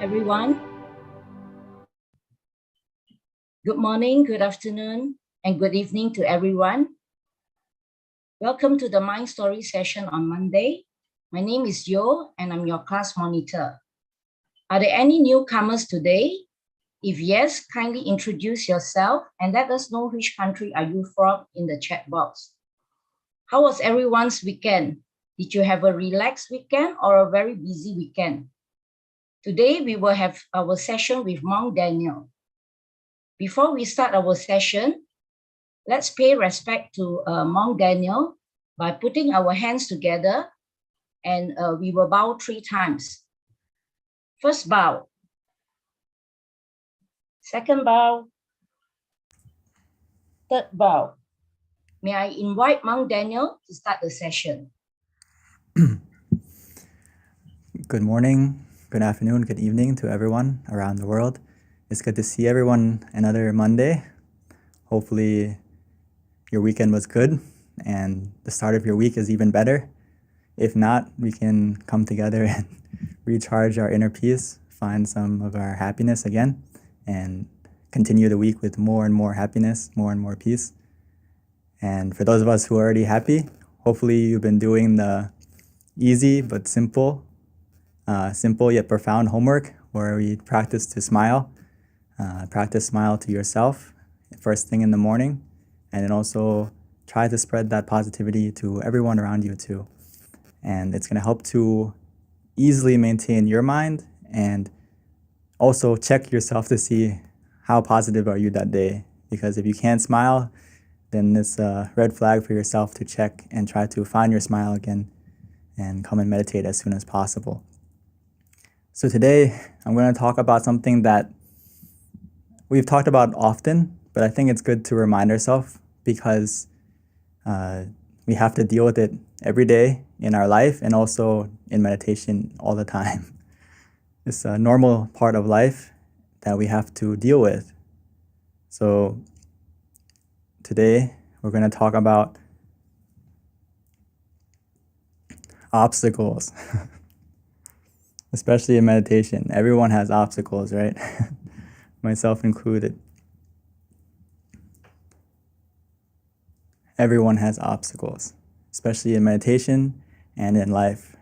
everyone. Good morning, good afternoon, and good evening to everyone. Welcome to the Mind Story session on Monday. My name is Yo, and I'm your class monitor. Are there any newcomers today? If yes, kindly introduce yourself and let us know which country are you from in the chat box. How was everyone's weekend? Did you have a relaxed weekend or a very busy weekend? Today, we will have our session with Monk Daniel. Before we start our session, let's pay respect to Monk Daniel by putting our hands together, and we will bow 3 times. First bow. Second bow. Third bow. May I invite Monk Daniel to start the session. Good morning, good afternoon, good evening to everyone around the world. It's good to see everyone another Monday. Hopefully your weekend was good and the start of your week is even better. If not, we can come together and recharge our inner peace, find some of our happiness again, and continue the week with more and more happiness, more and more peace. And for those of us who are already happy, hopefully you've been doing the easy but simple yet profound homework where we practice to smile. Practice smile to yourself first thing in the morning, and then also try to spread that positivity to everyone around you too. And it's going to help to easily maintain your mind and also check yourself to see how positive are you that day. Because if you can't smile, then it's a red flag for yourself to check and try to find your smile again and come and meditate as soon as possible. So today, I'm going to talk about something that we've talked about often, but I think it's good to remind ourselves because we have to deal with it every day in our life and also in meditation all the time. It's a normal part of life that we have to deal with. So today, we're going to talk about obstacles, especially in meditation. Everyone has obstacles, right? Myself included. Everyone has obstacles, especially in meditation and in life.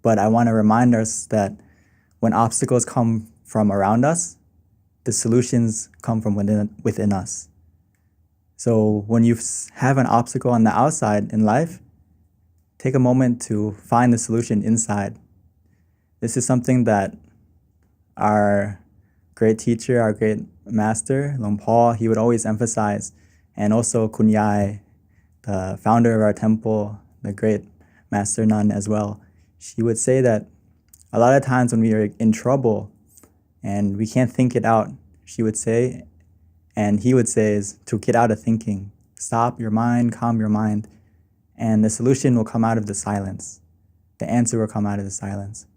But I want to remind us that when obstacles come from around us, the solutions come from within us. So when you have an obstacle on the outside in life, take a moment to find the solution inside. This is something that our great teacher, our great master, Long Paul, he would always emphasize. And also Kunyai, the founder of our temple, the great master nun as well. She would say that a lot of times when we are in trouble and we can't think it out, she would say, and he would say, is to get out of thinking. Stop your mind, calm your mind, and the solution will come out of the silence. The answer will come out of the silence.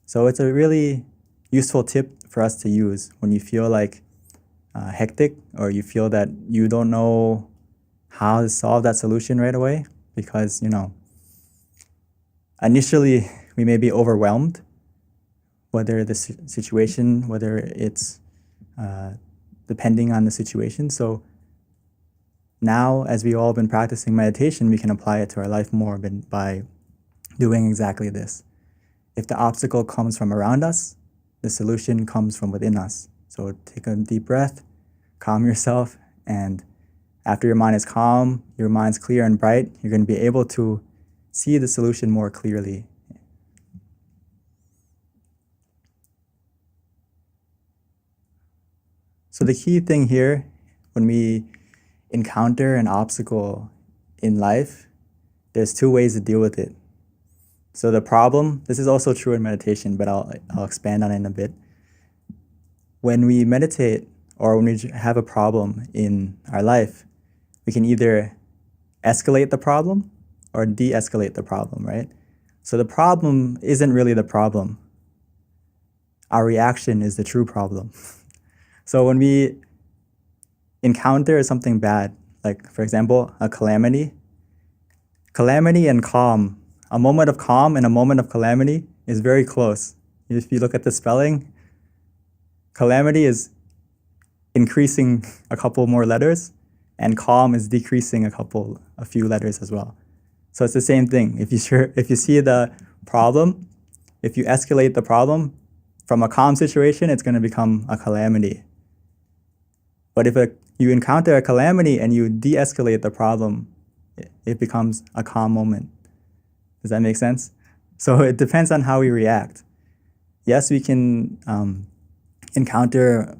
So it's a really useful tip for us to use when you feel like hectic or you feel that you don't know how to solve that solution right away because, initially we may be overwhelmed, whether the situation, whether it's depending on the situation. So now, as we've all been practicing meditation, we can apply it to our life more by doing exactly this. If the obstacle comes from around us, the solution comes from within us. So take a deep breath, calm yourself, and after your mind is calm, your mind's clear and bright, you're going to be able to see the solution more clearly. So the key thing here, when we encounter an obstacle in life, there's 2 ways to deal with it. So the problem, this is also true in meditation, but I'll expand on it in a bit. When we meditate or when we have a problem in our life, we can either escalate the problem or de-escalate the problem, right? So the problem isn't really the problem. Our reaction is the true problem. So when we encounter something bad, like for example, a calamity and calm, a moment of calm and a moment of calamity is very close. If you look at the spelling, calamity is increasing a couple more letters, and calm is decreasing a few letters as well. So it's the same thing. If you see the problem, if you escalate the problem from a calm situation, it's going to become a calamity. But if you encounter a calamity and you de-escalate the problem, it becomes a calm moment. Does that make sense? So it depends on how we react. Yes, we can encounter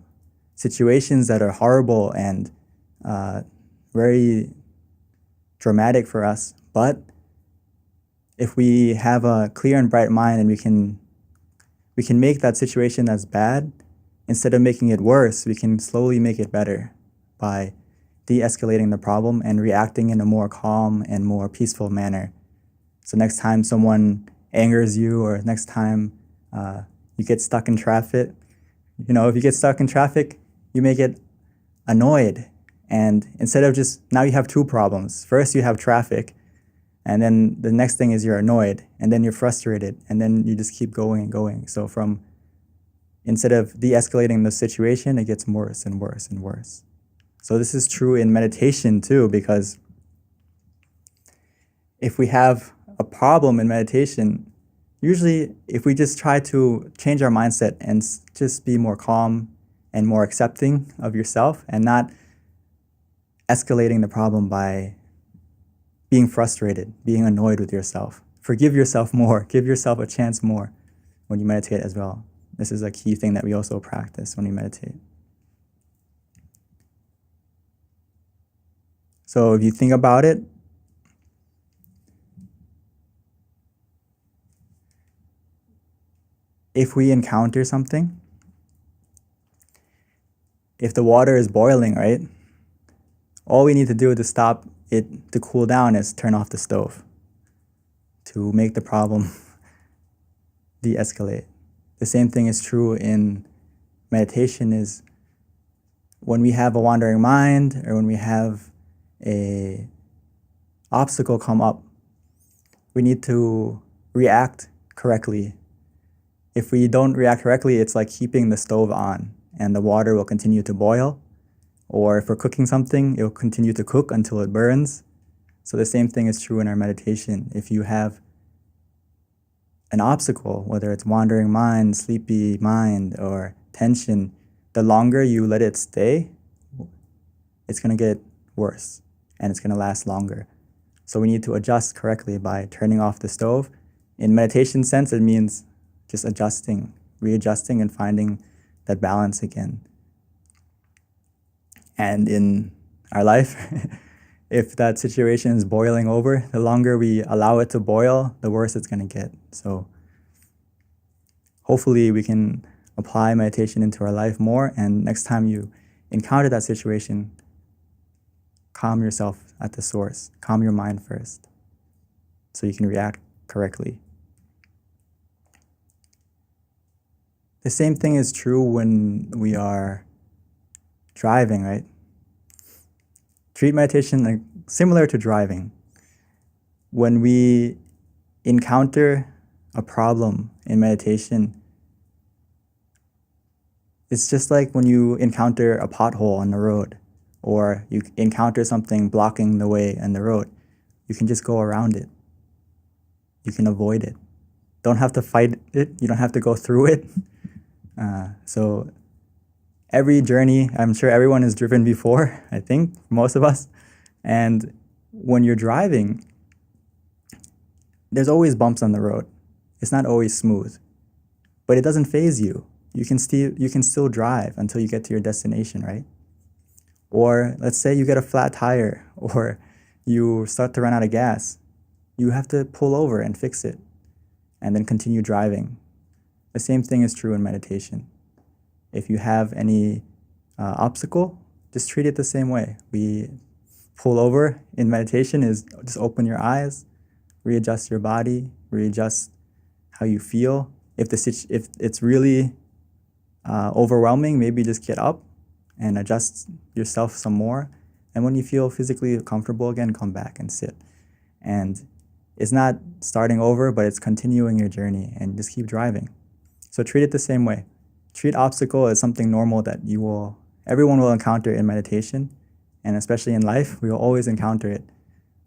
situations that are horrible and very dramatic for us, but if we have a clear and bright mind and we can make that situation that's bad, instead of making it worse, we can slowly make it better by de-escalating the problem and reacting in a more calm and more peaceful manner. So next time someone angers you, or next time you get stuck in traffic, if you get stuck in traffic, you may get annoyed. And instead of now you have two problems. First, you have traffic, and then the next thing is you're annoyed, and then you're frustrated, and then you just keep going and going. So instead of de-escalating the situation, it gets worse and worse and worse. So this is true in meditation too, because if we have a problem in meditation, usually if we just try to change our mindset and just be more calm and more accepting of yourself and not escalating the problem by being frustrated, being annoyed with yourself. Forgive yourself more, give yourself a chance more when you meditate as well. This is a key thing that we also practice when we meditate. So if you think about it, if we encounter something, if the water is boiling, right? All we need to do to stop it to cool down is turn off the stove to make the problem de-escalate. The same thing is true in meditation. Is when we have a wandering mind or when we have a obstacle come up, we need to react correctly. If we don't react correctly, it's like keeping the stove on and the water will continue to boil. Or if we're cooking something, it will continue to cook until it burns. So the same thing is true in our meditation. If you have an obstacle, whether it's wandering mind, sleepy mind, or tension, the longer you let it stay, it's going to get worse and it's going to last longer. So we need to adjust correctly by turning off the stove. In meditation sense, it means just adjusting, readjusting, and finding that balance again. And in our life, if that situation is boiling over, the longer we allow it to boil, the worse it's going to get. So hopefully we can apply meditation into our life more, and next time you encounter that situation, calm yourself at the source. Calm your mind first so you can react correctly. The same thing is true when we are driving, right? Treat meditation like similar to driving. When we encounter a problem in meditation, it's just like when you encounter a pothole on the road or you encounter something blocking the way on the road. You can just go around it. You can avoid it. Don't have to fight it. You don't have to go through it. So every journey, I'm sure everyone has driven before, I think, most of us. And when you're driving, there's always bumps on the road. It's not always smooth, but it doesn't faze you. You can still drive until you get to your destination, right? Or let's say you get a flat tire or you start to run out of gas. You have to pull over and fix it and then continue driving. The same thing is true in meditation. If you have any obstacle, just treat it the same way. We pull over in meditation is just open your eyes, readjust your body, readjust how you feel. If it's really overwhelming, maybe just get up and adjust yourself some more. And when you feel physically comfortable again, come back and sit. And it's not starting over, but it's continuing your journey and just keep driving. So treat it the same way. treat obstacle as something normal that everyone will encounter in meditation, and especially in life, we will always encounter it.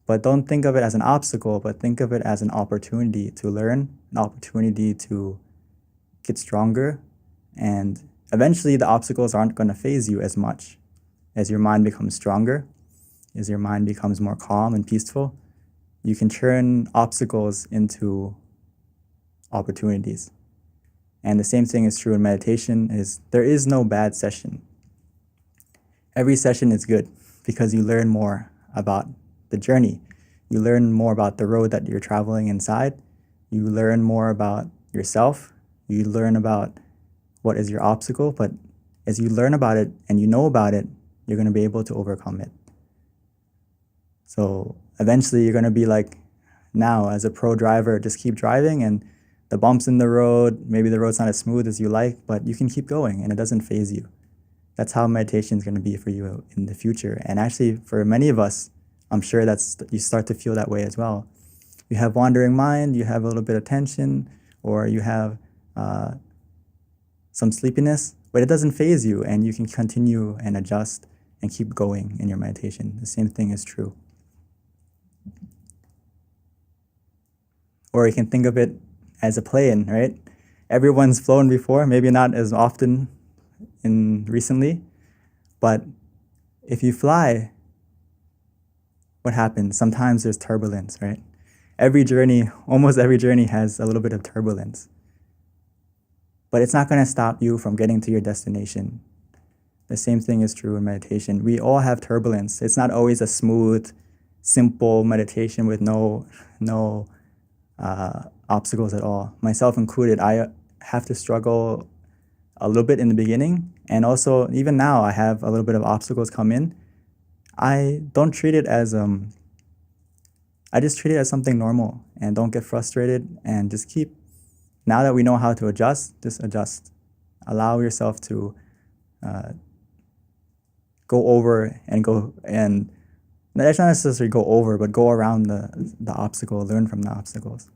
But don't think of it as an obstacle, but think of it as an opportunity to learn, an opportunity to get stronger, and eventually the obstacles aren't going to faze you as much as your mind becomes stronger, as your mind becomes more calm and peaceful. You can turn obstacles into opportunities. And the same thing is true in meditation, is there is no bad session. Every session is good because you learn more about the journey. You learn more about the road that you're traveling inside. You learn more about yourself. You learn about what is your obstacle, but as you learn about it and you know about it, you're going to be able to overcome it. So eventually you're going to be like now as a pro driver, just keep driving, and the bumps in the road, maybe the road's not as smooth as you like, but you can keep going and it doesn't faze you. That's how meditation is going to be for you in the future. And actually for many of us, I'm sure you start to feel that way as well. You have wandering mind, you have a little bit of tension, or you have some sleepiness, but it doesn't faze you, and you can continue and adjust and keep going in your meditation. The same thing is true. Or you can think of it as a plane, right? Everyone's flown before, maybe not as often recently, but if you fly, what happens? Sometimes there's turbulence, right? Almost every journey has a little bit of turbulence. But it's not going to stop you from getting to your destination. The same thing is true in meditation. We all have turbulence. It's not always a smooth, simple meditation with no obstacles at all. Myself included, I have to struggle a little bit in the beginning, and also even now I have a little bit of obstacles come in. I don't treat it as I just treat it as something normal, and don't get frustrated, and just keep. Now that we know how to adjust, just adjust. Allow yourself to go over and that's not necessarily go over, but go around the obstacle, learn from the obstacles.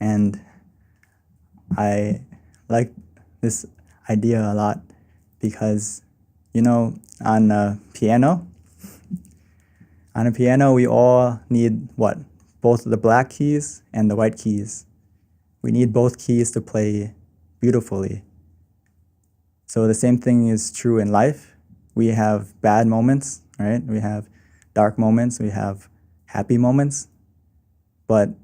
And I like this idea a lot because, on a piano, we all need what? Both the black keys and the white keys. We need both keys to play beautifully. So the same thing is true in life. We have bad moments, right? We have dark moments, we have happy moments, but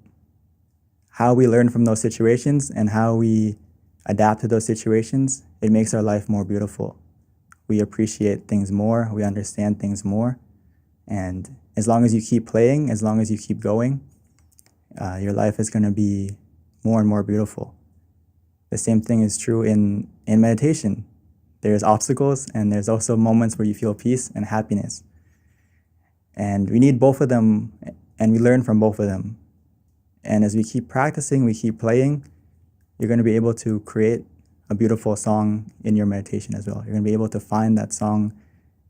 how we learn from those situations and how we adapt to those situations, it makes our life more beautiful. We appreciate things more, we understand things more, and as long as you keep playing, as long as you keep going, your life is going to be more and more beautiful. The same thing is true in meditation. There's obstacles, and there's also moments where you feel peace and happiness. And we need both of them, and we learn from both of them. And as we keep practicing, we keep playing, you're going to be able to create a beautiful song in your meditation as well. You're going to be able to find that song,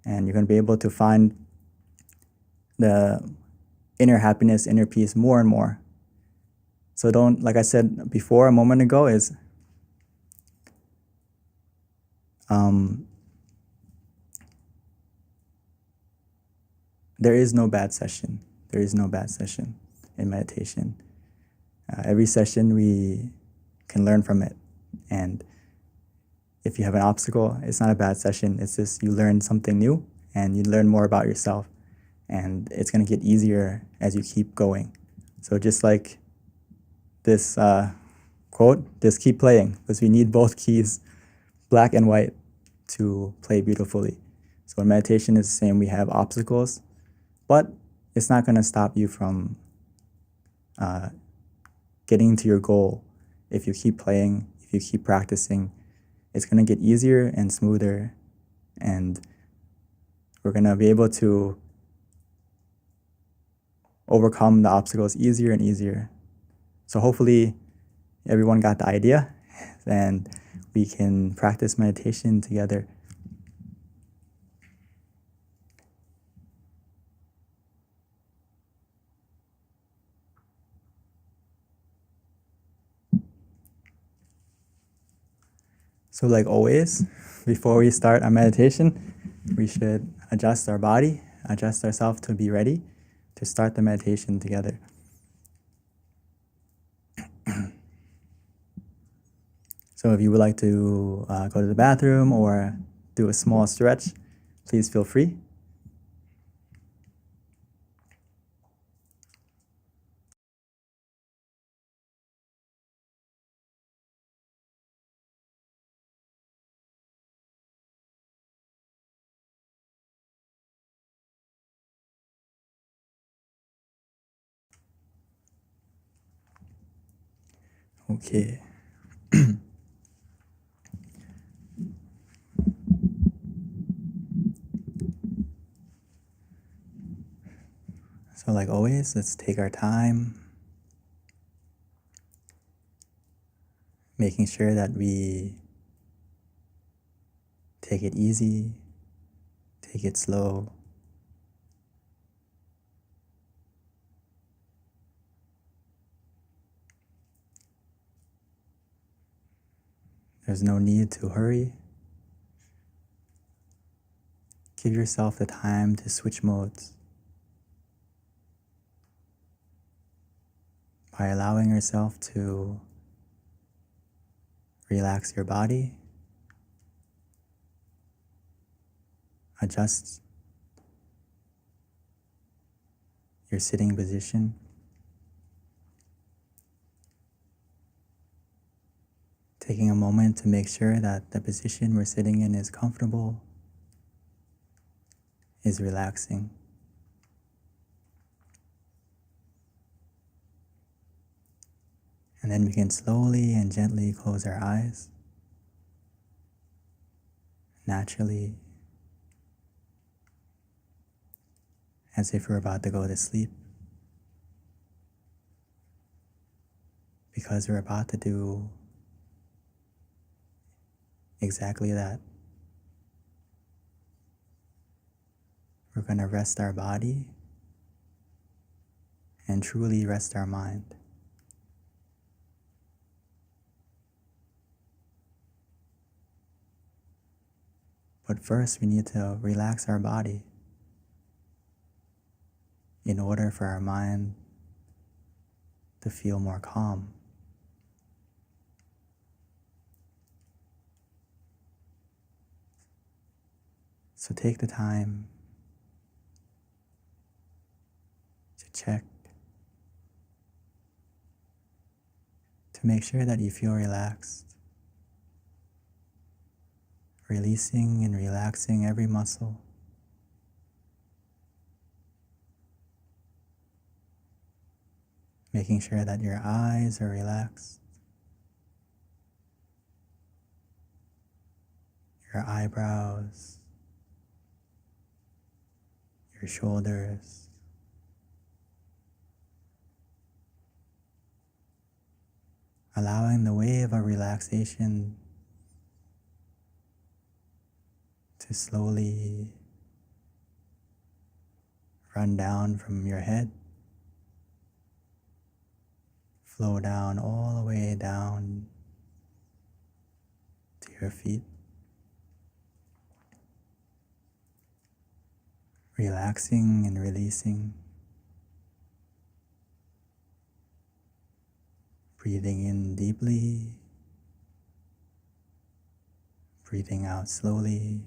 and you're going to be able to find the inner happiness, inner peace more and more. So don't, like I said before a moment ago, is there is no bad session. There is no bad session in meditation. Every session we can learn from it. And if you have an obstacle, it's not a bad session. It's just you learn something new and you learn more about yourself. And it's going to get easier as you keep going. So just like this quote, just keep playing, because we need both keys, black and white, to play beautifully. So in meditation, it's the same. We have obstacles, but it's not going to stop you from getting to your goal. If you keep playing, if you keep practicing, it's going to get easier and smoother, and we're going to be able to overcome the obstacles easier and easier. So hopefully everyone got the idea, and we can practice meditation together. So like always, before we start our meditation, we should adjust our body, adjust ourselves to be ready to start the meditation together. So if you would like to go to the bathroom or do a small stretch, please feel free. Okay. So like always, let's take our time, making sure that we take it easy, take it slow. There's no need to hurry. Give yourself the time to switch modes by allowing yourself to relax your body, adjust your sitting position, taking a moment to make sure that the position we're sitting in is comfortable, is relaxing. And then we can slowly and gently close our eyes, naturally, as if we're about to go to sleep, because we're about to do exactly that. We're going to rest our body and truly rest our mind. But first, we need to relax our body in order for our mind to feel more calm. So take the time to check, to make sure that you feel relaxed, releasing and relaxing every muscle, making sure that your eyes are relaxed, your eyebrows, your shoulders, allowing the wave of relaxation to slowly run down from your head, flow down all the way down to your feet, relaxing and releasing, breathing in deeply, breathing out slowly,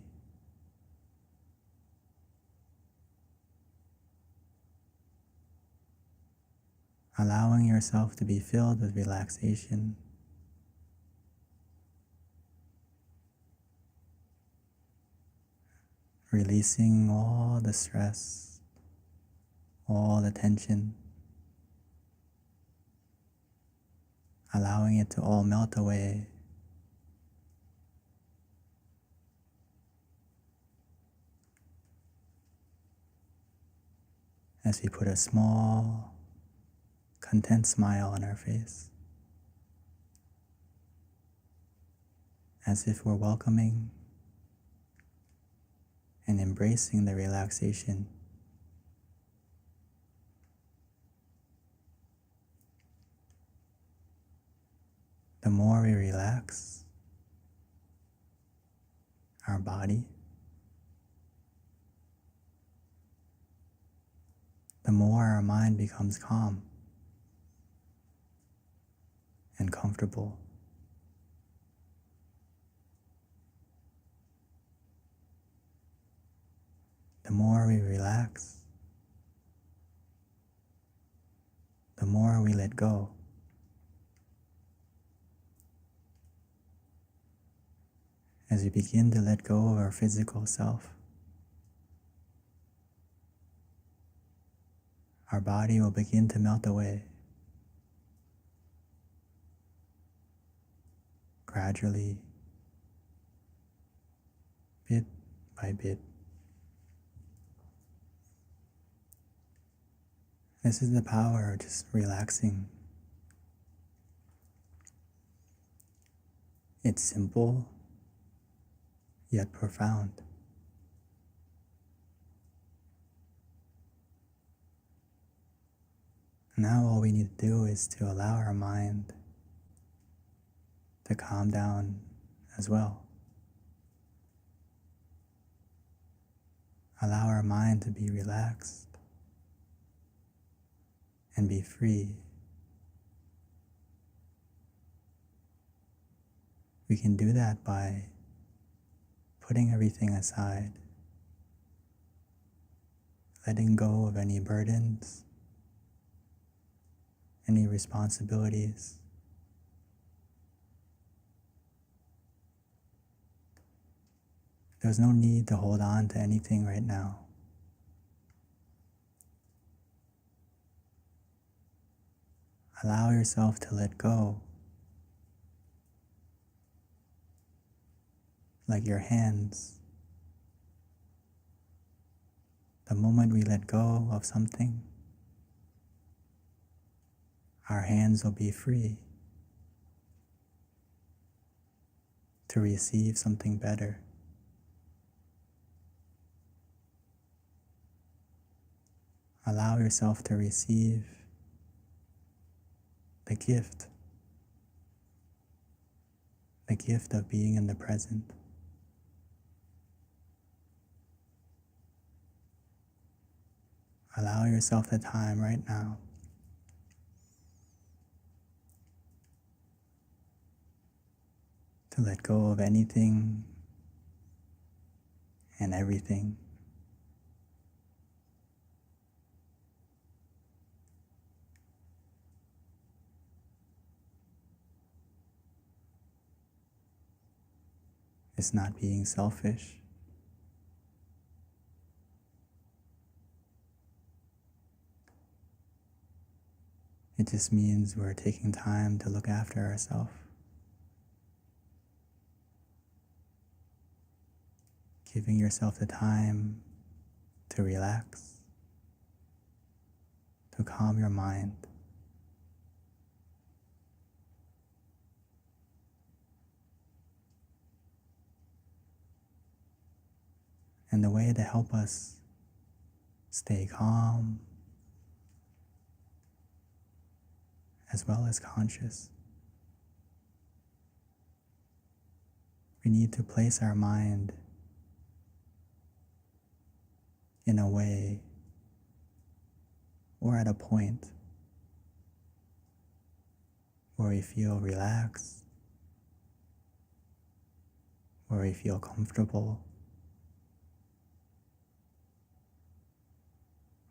allowing yourself to be filled with relaxation, releasing all the stress, all the tension, allowing it to all melt away. As we put a small, content smile on our face, as if we're welcoming and embracing the relaxation. The more we relax, body, the more our mind becomes calm and comfortable. The more we relax, the more we let go. As we begin to let go of our physical self, our body will begin to melt away, gradually, bit by bit. This is the power of just relaxing. It's simple, yet profound. Now all we need to do is to allow our mind to calm down as well. Allow our mind to be relaxed and be free. We can do that by putting everything aside, letting go of any burdens, any responsibilities. There's no need to hold on to anything right now. Allow yourself to let go, like your hands. The moment we let go of something, our hands will be free to receive something better. Allow yourself to receive the gift of being in the present. Allow yourself the time right now to let go of anything and everything. It's not being selfish. It just means we're taking time to look after ourselves. Giving yourself the time to relax, to calm your mind. And the way to help us stay calm as well as conscious, we need to place our mind in a way or at a point where we feel relaxed, where we feel comfortable,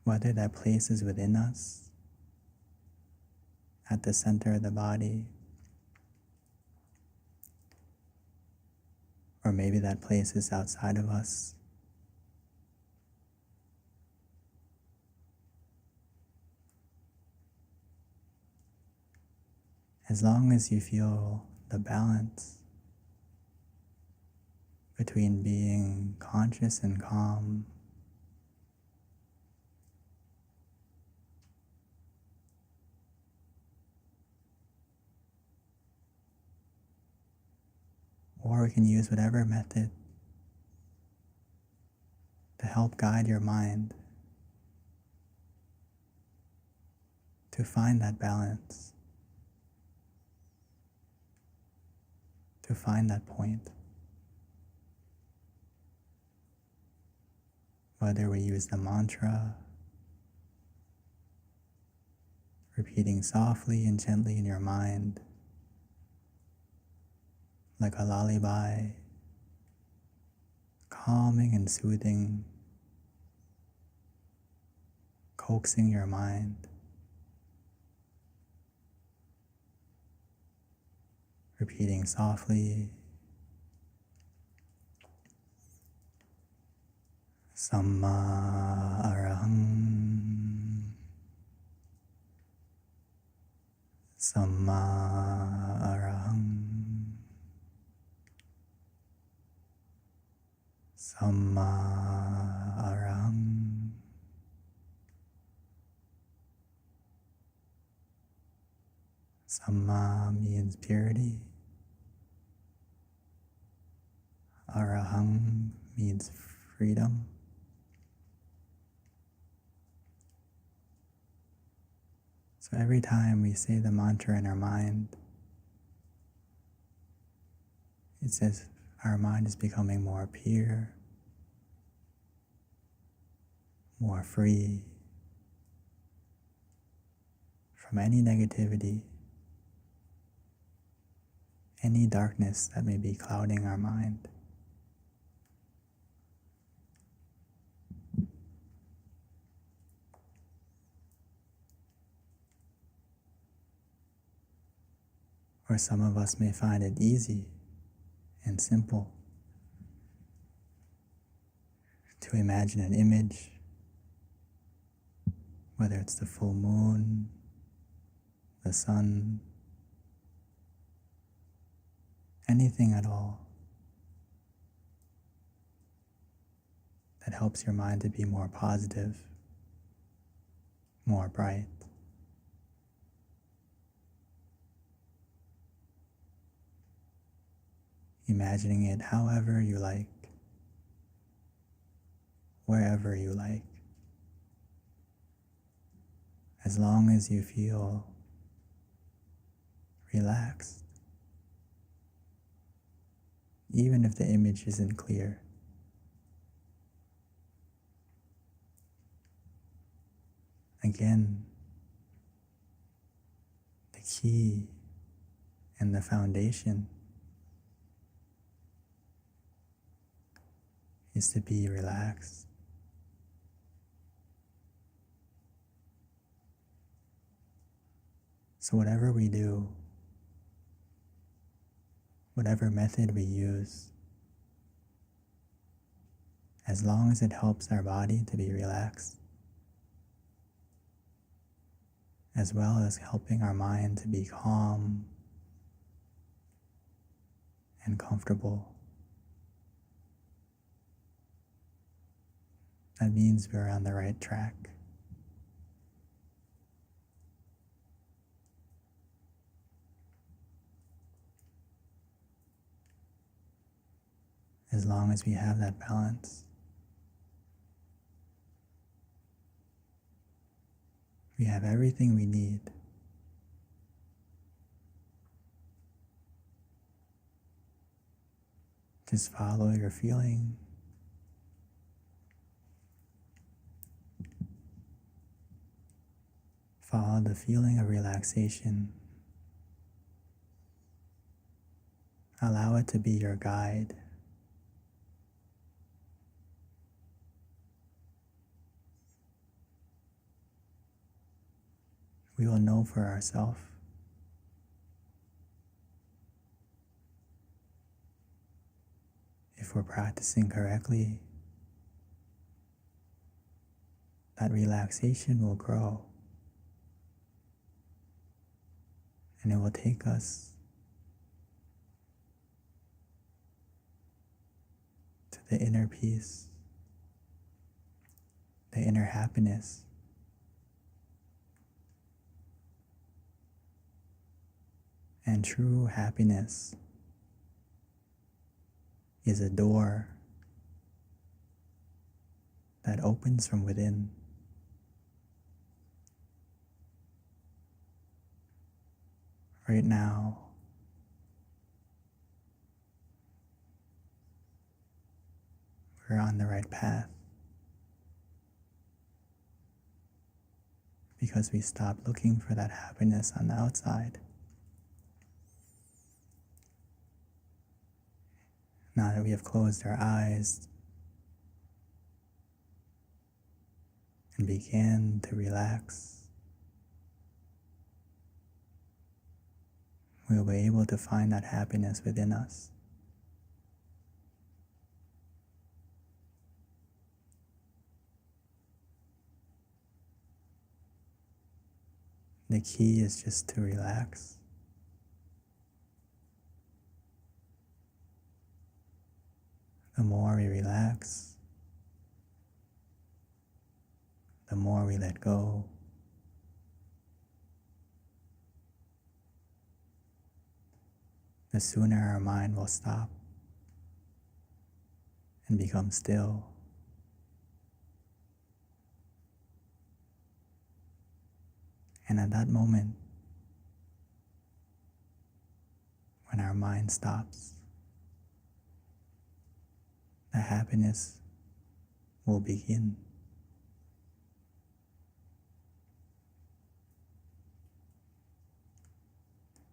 whether that place is within us, at the center of the body, or maybe that place is outside of us. As long as you feel the balance between being conscious and calm, or we can use whatever method to help guide your mind to find that balance, to find that point. whether we use the mantra, repeating softly and gently in your mind, like a lullaby, calming and soothing, coaxing your mind, repeating softly, Samma Arahang, Samma Arahang, Samma Arahang. Samma means purity. Arahang means freedom. So every time we say the mantra in our mind, it's as if our mind is becoming more pure, more free from any negativity, any darkness that may be clouding our mind. Or some of us may find it easy and simple to imagine an image, whether it's the full moon, the sun, anything at all that helps your mind to be more positive, more bright. Imagining it however you like, wherever you like, as long as you feel relaxed, even if the image isn't clear. Again, the key and the foundation is to be relaxed. So whatever we do, whatever method we use, as long as it helps our body to be relaxed, as well as helping our mind to be calm and comfortable, that means we're on the right track. As long as we have that balance, we have everything we need. Just follow your feeling. Follow the feeling of relaxation. Allow it to be your guide. We will know for ourselves if we're practicing correctly. That relaxation will grow, and it will take us to the inner peace, the inner happiness. And true happiness is a door that opens from within. Right now, we're on the right path. because we stopped looking for that happiness on the outside. Now that we have closed our eyes and began to relax, we will be able to find that happiness within us. The key is just to relax. The more we relax, the more we let go, the sooner our mind will stop and become still. And at that moment, when our mind stops, the happiness will begin.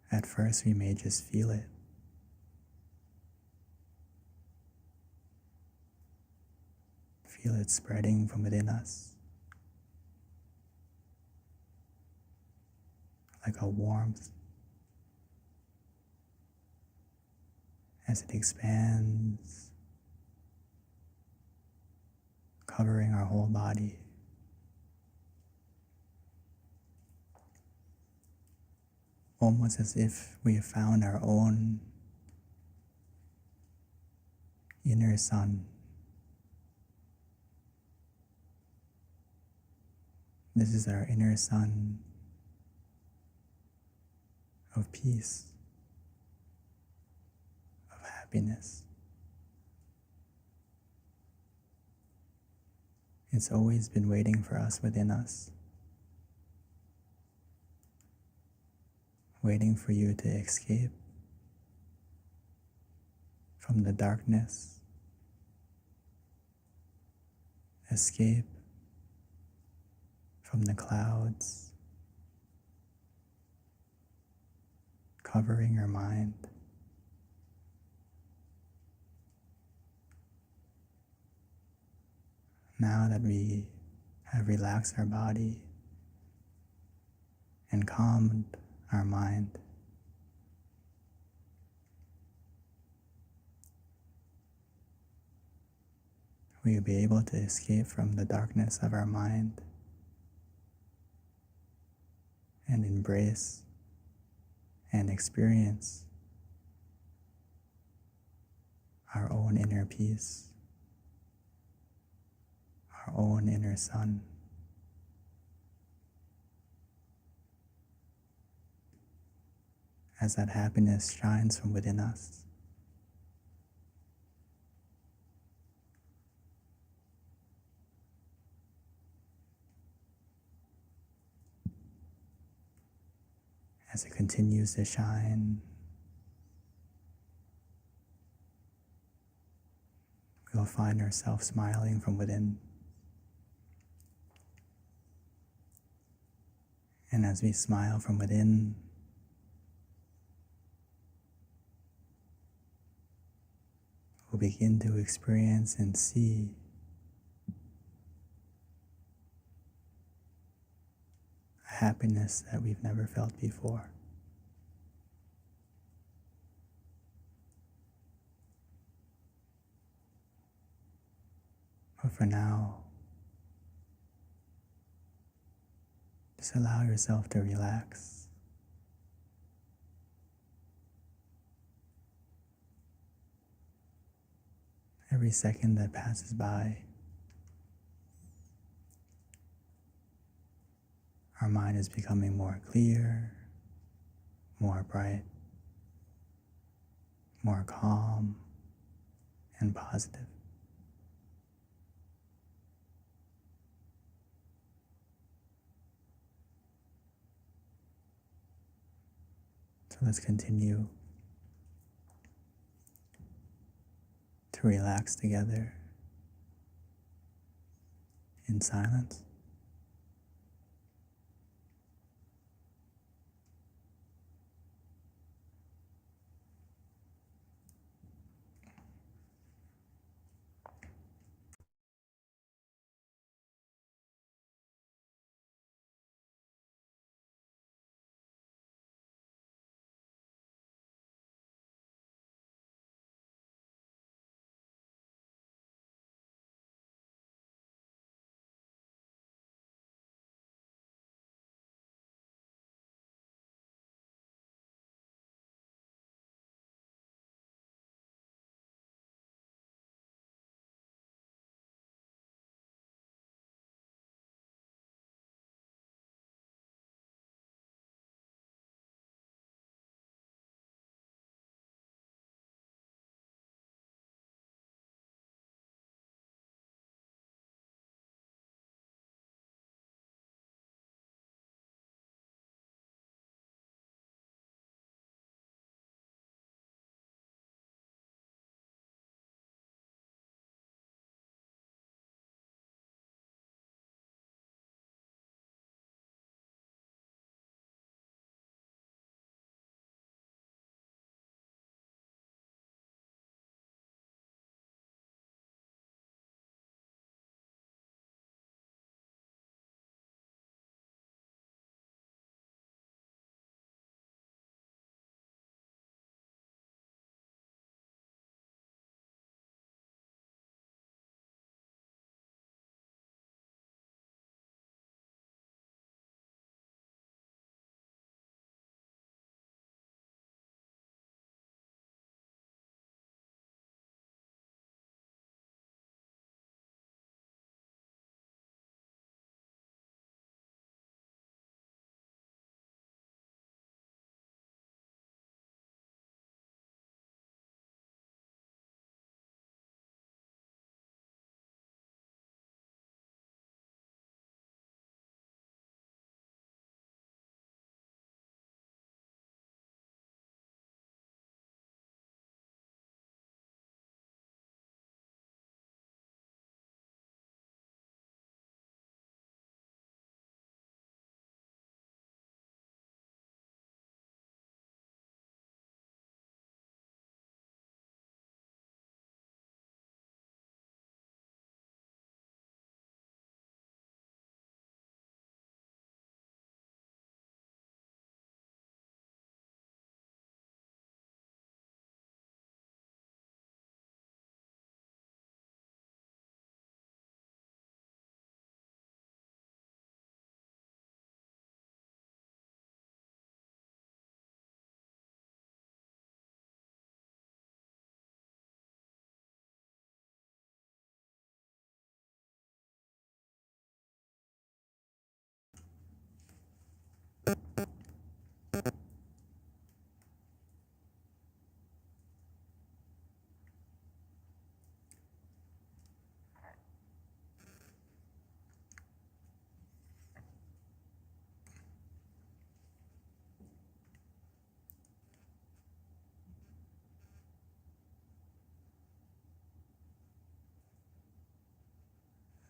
At first, we may just feel it. Feel it spreading from within us, like a warmth as it expands, covering our whole body. Almost as if we have found our own inner sun. This is our inner sun of peace, of happiness. It's always been waiting for us within us, waiting for you to escape from the darkness, escape from the clouds, covering your mind. Now that we have relaxed our body and calmed our mind, we will be able to escape from the darkness of our mind and embrace and experience our own inner peace, our own inner sun. As that happiness shines from within us. As it continues to shine, we'll find ourselves smiling from within. And as we smile from within, we'll begin to experience and see a happiness that we've never felt before. But for now, just allow yourself to relax. Every second that passes by, our mind is becoming more clear, more bright, more calm, and positive. So let's continue to relax together in silence.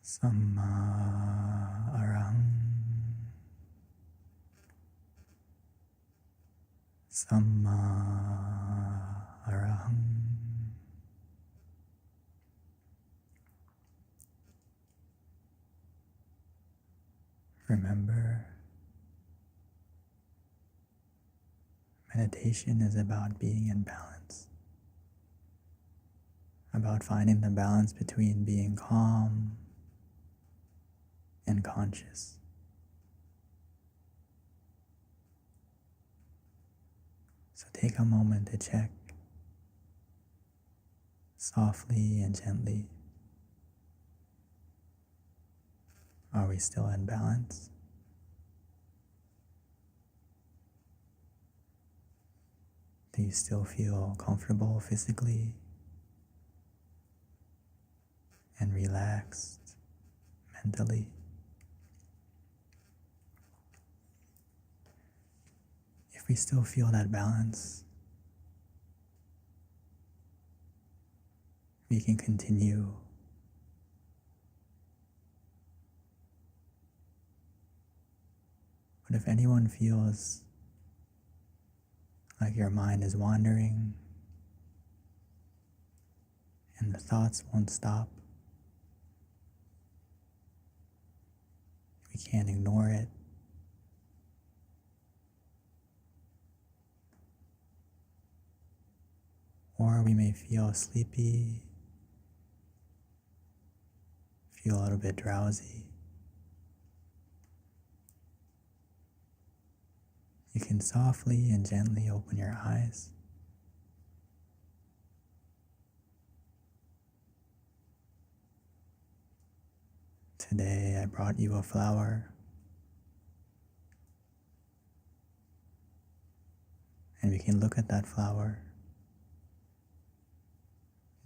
Samma araham. Samma araham. Remember, meditation is about being in balance, about finding the balance between being calm and conscious. So take a moment to check softly and gently. Are we still in balance? Do you still feel comfortable physically and relaxed mentally? If we still feel that balance, we can continue. But if anyone feels like your mind is wandering and the thoughts won't stop, we can't ignore it. Or we may feel sleepy, feel a little bit drowsy. You can softly and gently open your eyes. Today I brought you a flower, and we can look at that flower.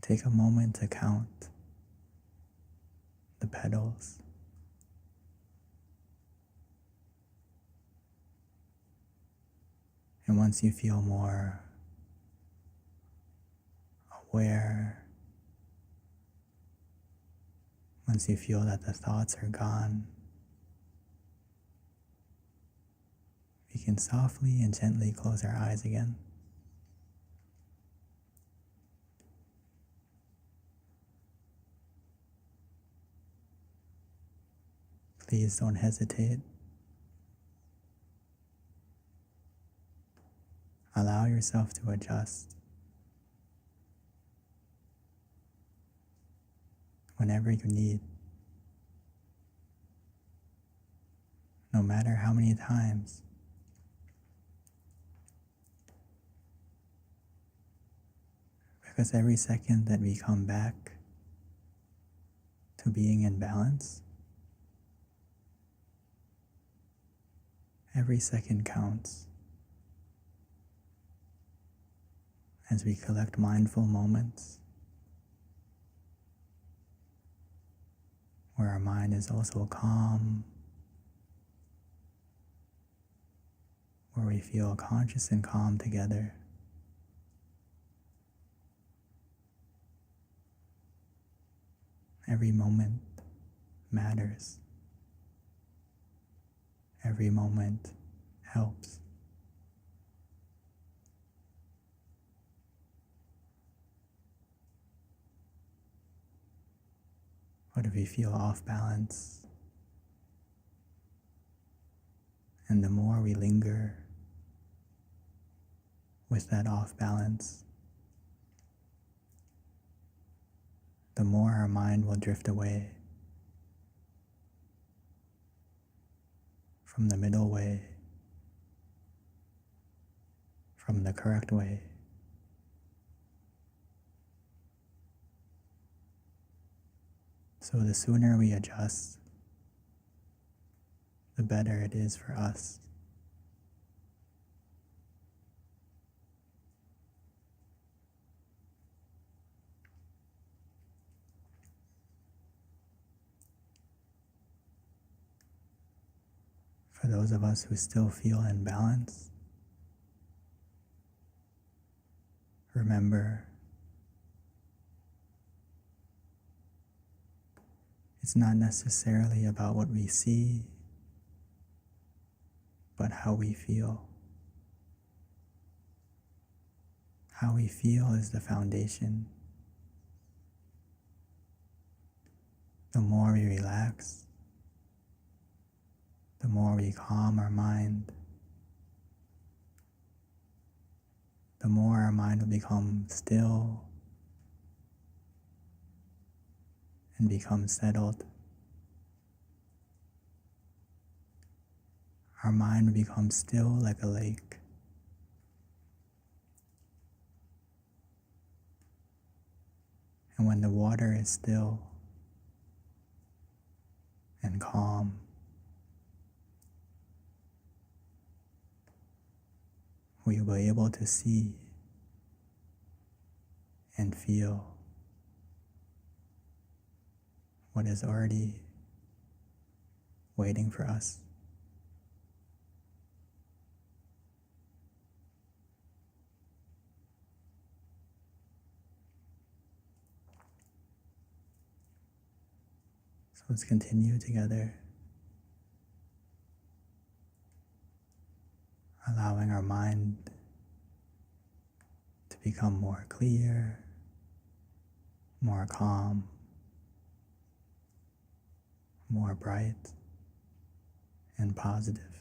Take a moment to count the petals. And once you feel more aware, once you feel that the thoughts are gone, we can softly and gently close our eyes again. Please don't hesitate. Allow yourself to adjust. Whenever you need. No matter how many times. Because every second that we come back to being in balance, every second counts. As we collect mindful moments where our mind is also calm, where we feel conscious and calm together. Every moment matters. Every moment helps. What if we feel off balance? And the more we linger with that off balance, the more our mind will drift away from the middle way, from the correct way. So the sooner we adjust, the better it is for us. For those of us who still feel in balance, remember, It's not necessarily about what we see, but how we feel. How we feel is the foundation. The more we relax, the more we calm our mind, the more our mind will become still and become settled. Our mind will become still like a lake. And when the water is still and calm, we will be able to see and feel what is already waiting for us. So let's continue together, allowing our mind to become more clear, more calm, more bright and positive.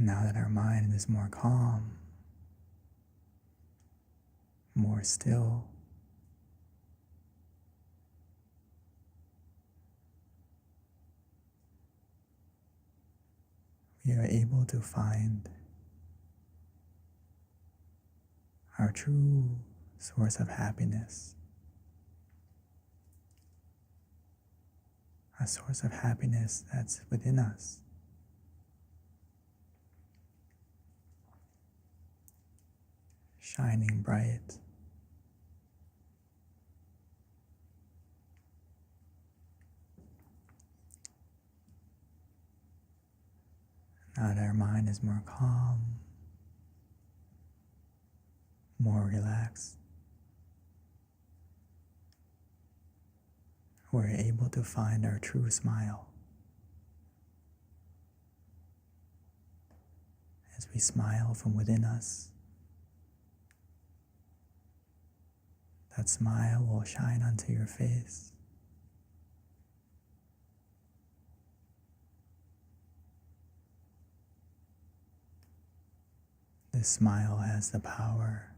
Now that our mind is more calm, more still, we are able to find our true source of happiness, a source of happiness that's within us. Shining bright. Now that our mind is more calm, more relaxed, we're able to find our true smile. As we smile from within us, that smile will shine onto your face. This smile has the power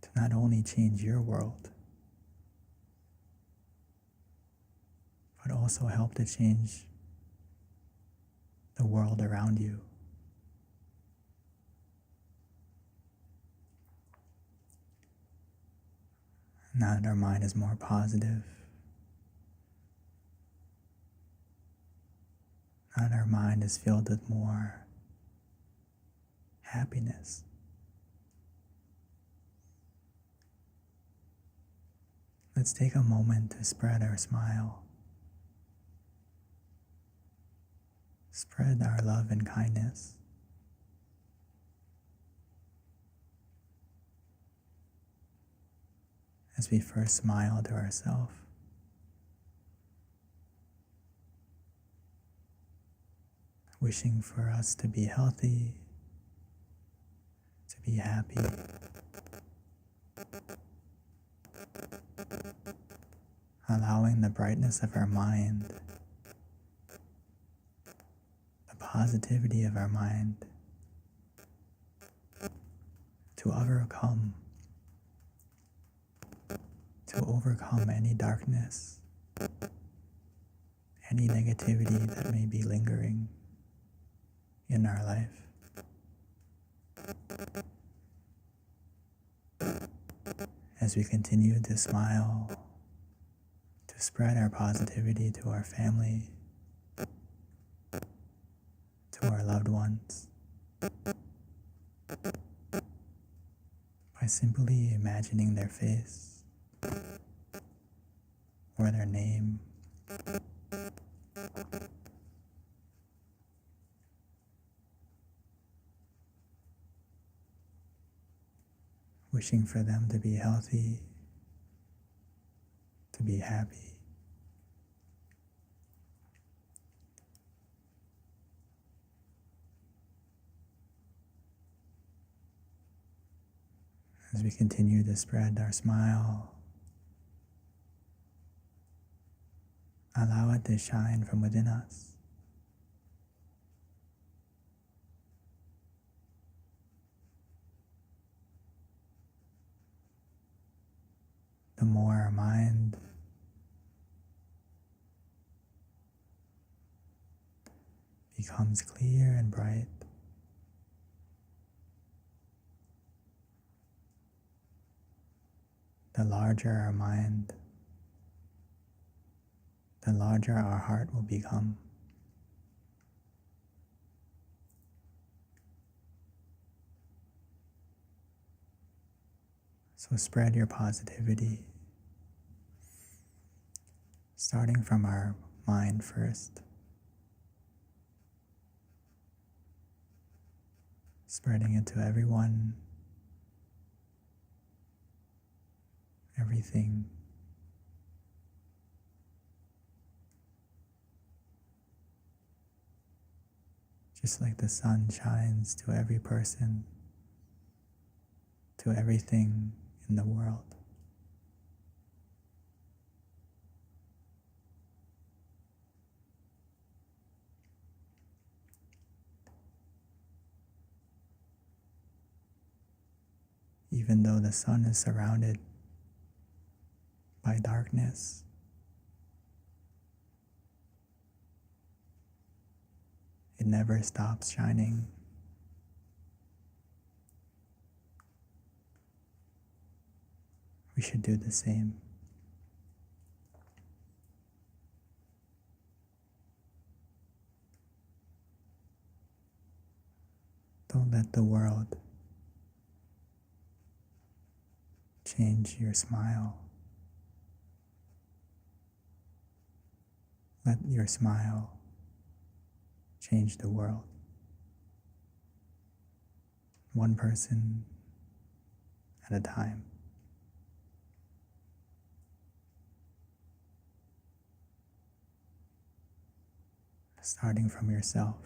to not only change your world, but also help to change the world around you. Now that our mind is more positive, now that our mind is filled with more happiness, let's take a moment to spread our smile, spread our love and kindness. As we first smile to ourselves, wishing for us to be healthy, to be happy, allowing the brightness of our mind, the positivity of our mind to overcome any darkness, any negativity that may be lingering in our life. As we continue to smile, to spread our positivity to our family, to our loved ones, by simply imagining their face or their name, wishing for them to be healthy, to be happy. As we continue to spread our smile, allow it to shine from within us. The more our mind becomes clear and bright, the larger our mind, the larger our heart will become. So spread your positivity, starting from our mind first, spreading it to everyone, everything. Just like the sun shines to every person, to everything in the world. even though the sun is surrounded by darkness, it never stops shining. We should do the same. Don't let the world change your smile. Let your smile change the world. One person at a time. Starting from yourself.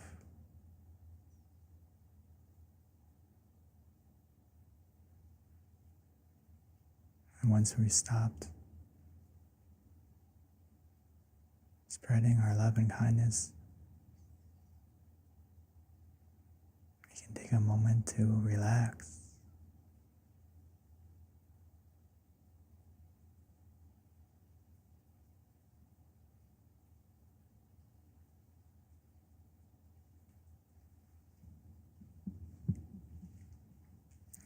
And once we stopped spreading our love and kindness, we can take a moment to relax.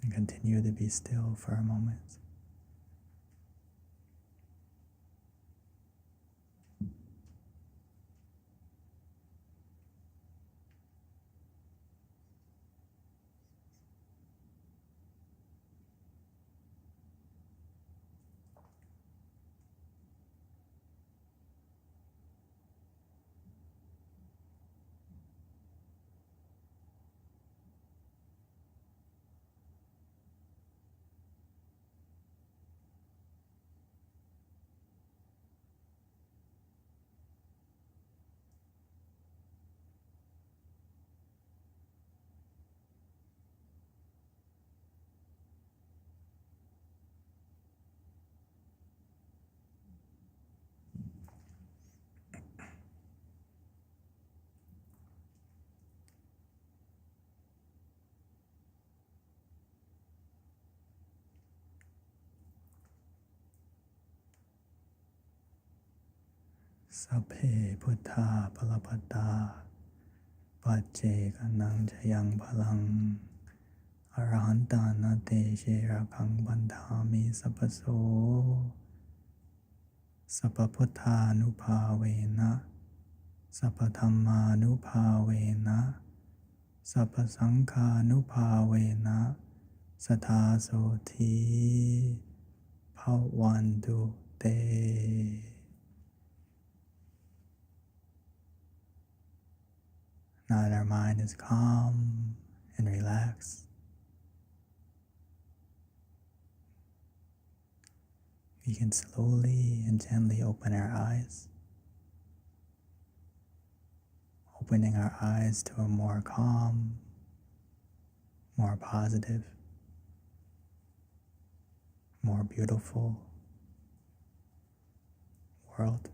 And continue to be still for a moment. Sapphe Buddha Palapada Pache Kanang Jayang Palang Arahanta Nate Shirakang Bandhami Sapaso Sapaputta Nupavena Sapathamma Nupavena Sapasangha Nupavena Satasoti Pawandu Te. Now that our mind is calm and relaxed, we can slowly and gently open our eyes, opening our eyes to a more calm, more positive, more beautiful world.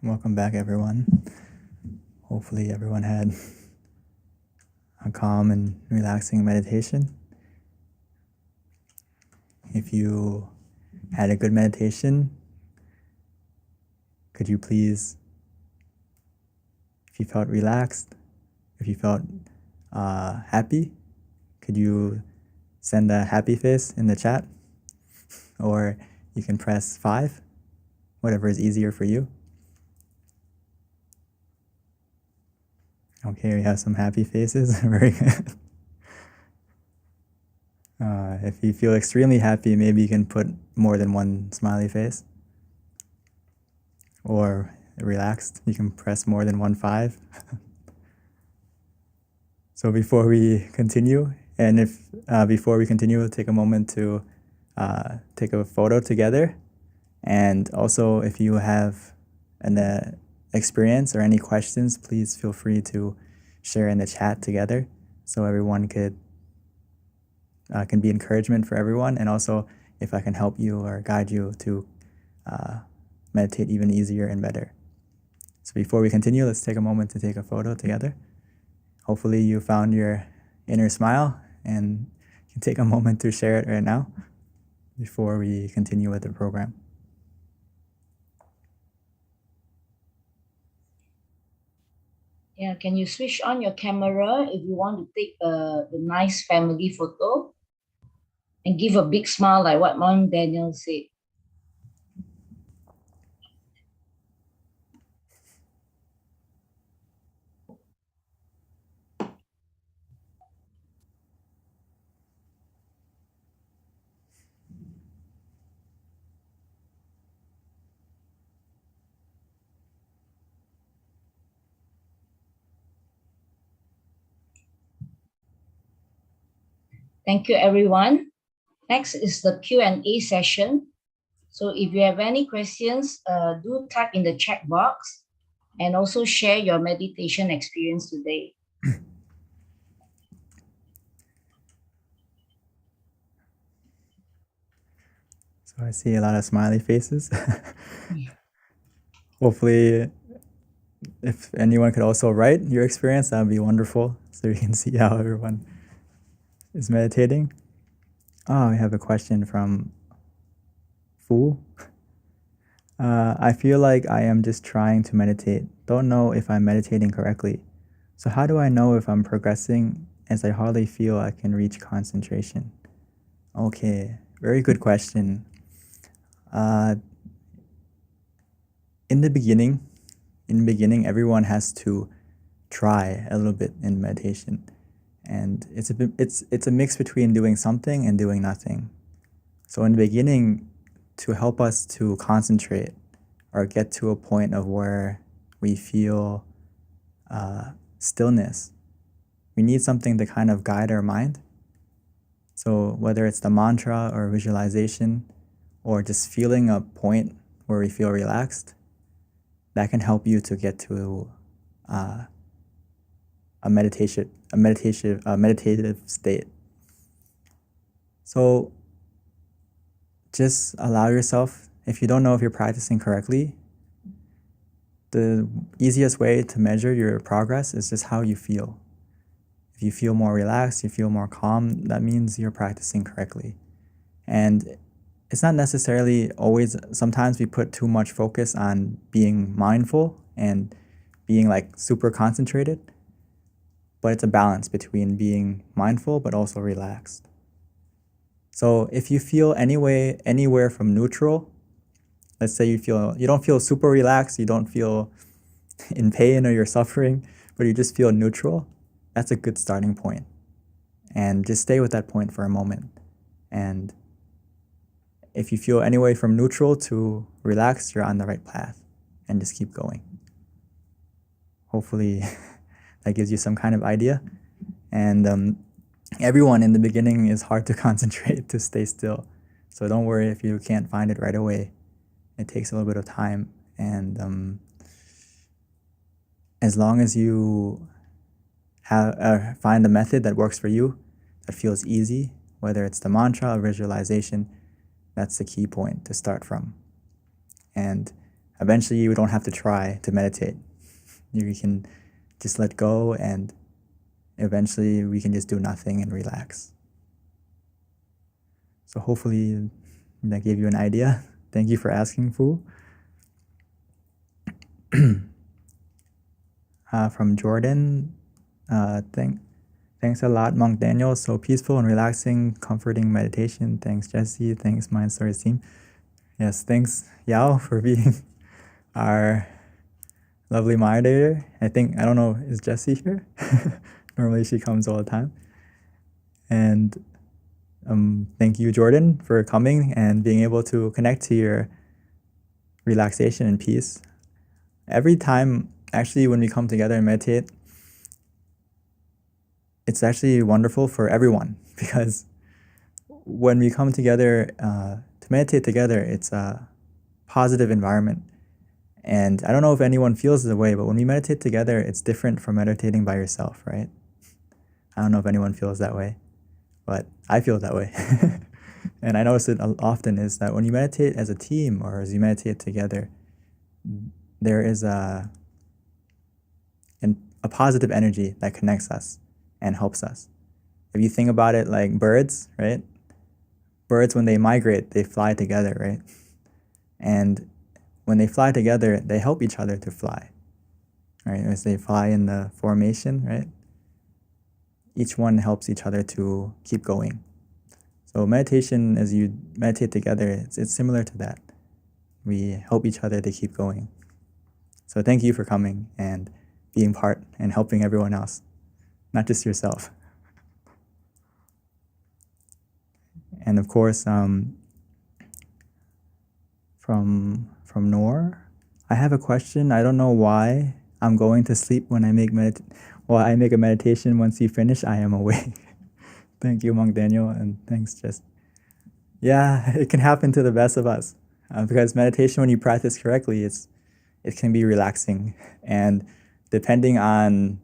Welcome back, everyone. Hopefully everyone had a calm and relaxing meditation. If you had a good meditation, could you please, if you felt relaxed, if you felt happy, could you send a happy face in the chat? Or you can press 5, whatever is easier for you. Okay, we have some happy faces. Very good. If you feel extremely happy, maybe you can put more than one smiley face. Or relaxed, you can press more than 1 5. So before we continue, we'll take a moment to take a photo together. And also, if you have an experience or any questions, please feel free to share in the chat together, so everyone can be encouragement for everyone. And also, if I can help you or guide you to meditate even easier and better. So before we continue, let's take a moment to take a photo together. Hopefully you found your inner smile, and you can take a moment to share it right now before we continue with the program. Yeah, can you switch on your camera if you want to take a nice family photo? And give a big smile like what Mom Daniel said. Thank you, everyone. Next is the Q&A session. So if you have any questions, do type in the chat box and also share your meditation experience today. So I see a lot of smiley faces. Hopefully, if anyone could also write your experience, that would be wonderful, so you can see how everyone is meditating. Oh, we have a question from Fu. I feel like I am just trying to meditate. Don't know if I'm meditating correctly. So how do I know if I'm progressing, as I hardly feel I can reach concentration? Okay, very good question. In the beginning, everyone has to try a little bit in meditation. And it's a mix between doing something and doing nothing. So in the beginning, to help us to concentrate or get to a point of where we feel stillness, we need something to kind of guide our mind. So whether it's the mantra or visualization or just feeling a point where we feel relaxed, that can help you to get to a meditative state. So just allow yourself, if you don't know if you're practicing correctly, the easiest way to measure your progress is just how you feel. If you feel more relaxed, you feel more calm, that means you're practicing correctly. And it's not necessarily always, sometimes we put too much focus on being mindful and being like super concentrated, but it's a balance between being mindful but also relaxed. So if you feel anywhere from neutral, let's say you don't feel super relaxed, you don't feel in pain or you're suffering, but you just feel neutral, that's a good starting point. And just stay with that point for a moment. And if you feel anyway from neutral to relaxed, you're on the right path, and just keep going. Hopefully that gives you some kind of idea. And everyone in the beginning is hard to concentrate to stay still. So don't worry if you can't find it right away. It takes a little bit of time. And as long as you find the method that works for you, that feels easy, whether it's the mantra or visualization, that's the key point to start from. And eventually you don't have to try to meditate. You can just let go, and eventually we can just do nothing and relax. So hopefully that gave you an idea. Thank you for asking, Fu. From Jordan, thanks a lot, Monk Daniel. So peaceful and relaxing, comforting meditation. Thanks, Jesse. Thanks, Mind Stories team. Yes, thanks, Yao, for being our lovely moderator. I don't know, is Jessie here? Normally she comes all the time. And Thank you, Jordan, for coming and being able to connect to your relaxation and peace. Every time, actually, when we come together and meditate, it's actually wonderful for everyone because when we come together to meditate together, it's a positive environment. And I don't know if anyone feels the way, but when we meditate together, it's different from meditating by yourself, right? I don't know if anyone feels that way, but I feel that way. And I notice it often is that when you meditate as a team or as you meditate together, there is a positive energy that connects us and helps us. If you think about it like birds, right? Birds, when they migrate, they fly together, right? And when they fly together, they help each other to fly, right? As they fly in the formation, right? Each one helps each other to keep going. So meditation, as you meditate together, it's similar to that. We help each other to keep going. So thank you for coming and being part and helping everyone else, not just yourself. And of course, from Noor, I have a question. I don't know why I'm going to sleep when I make I make a meditation. Once you finish, I am awake. Thank you, Monk Daniel, and thanks, Jess. Yeah, it can happen to the best of us because meditation, when you practice correctly, it can be relaxing. And depending on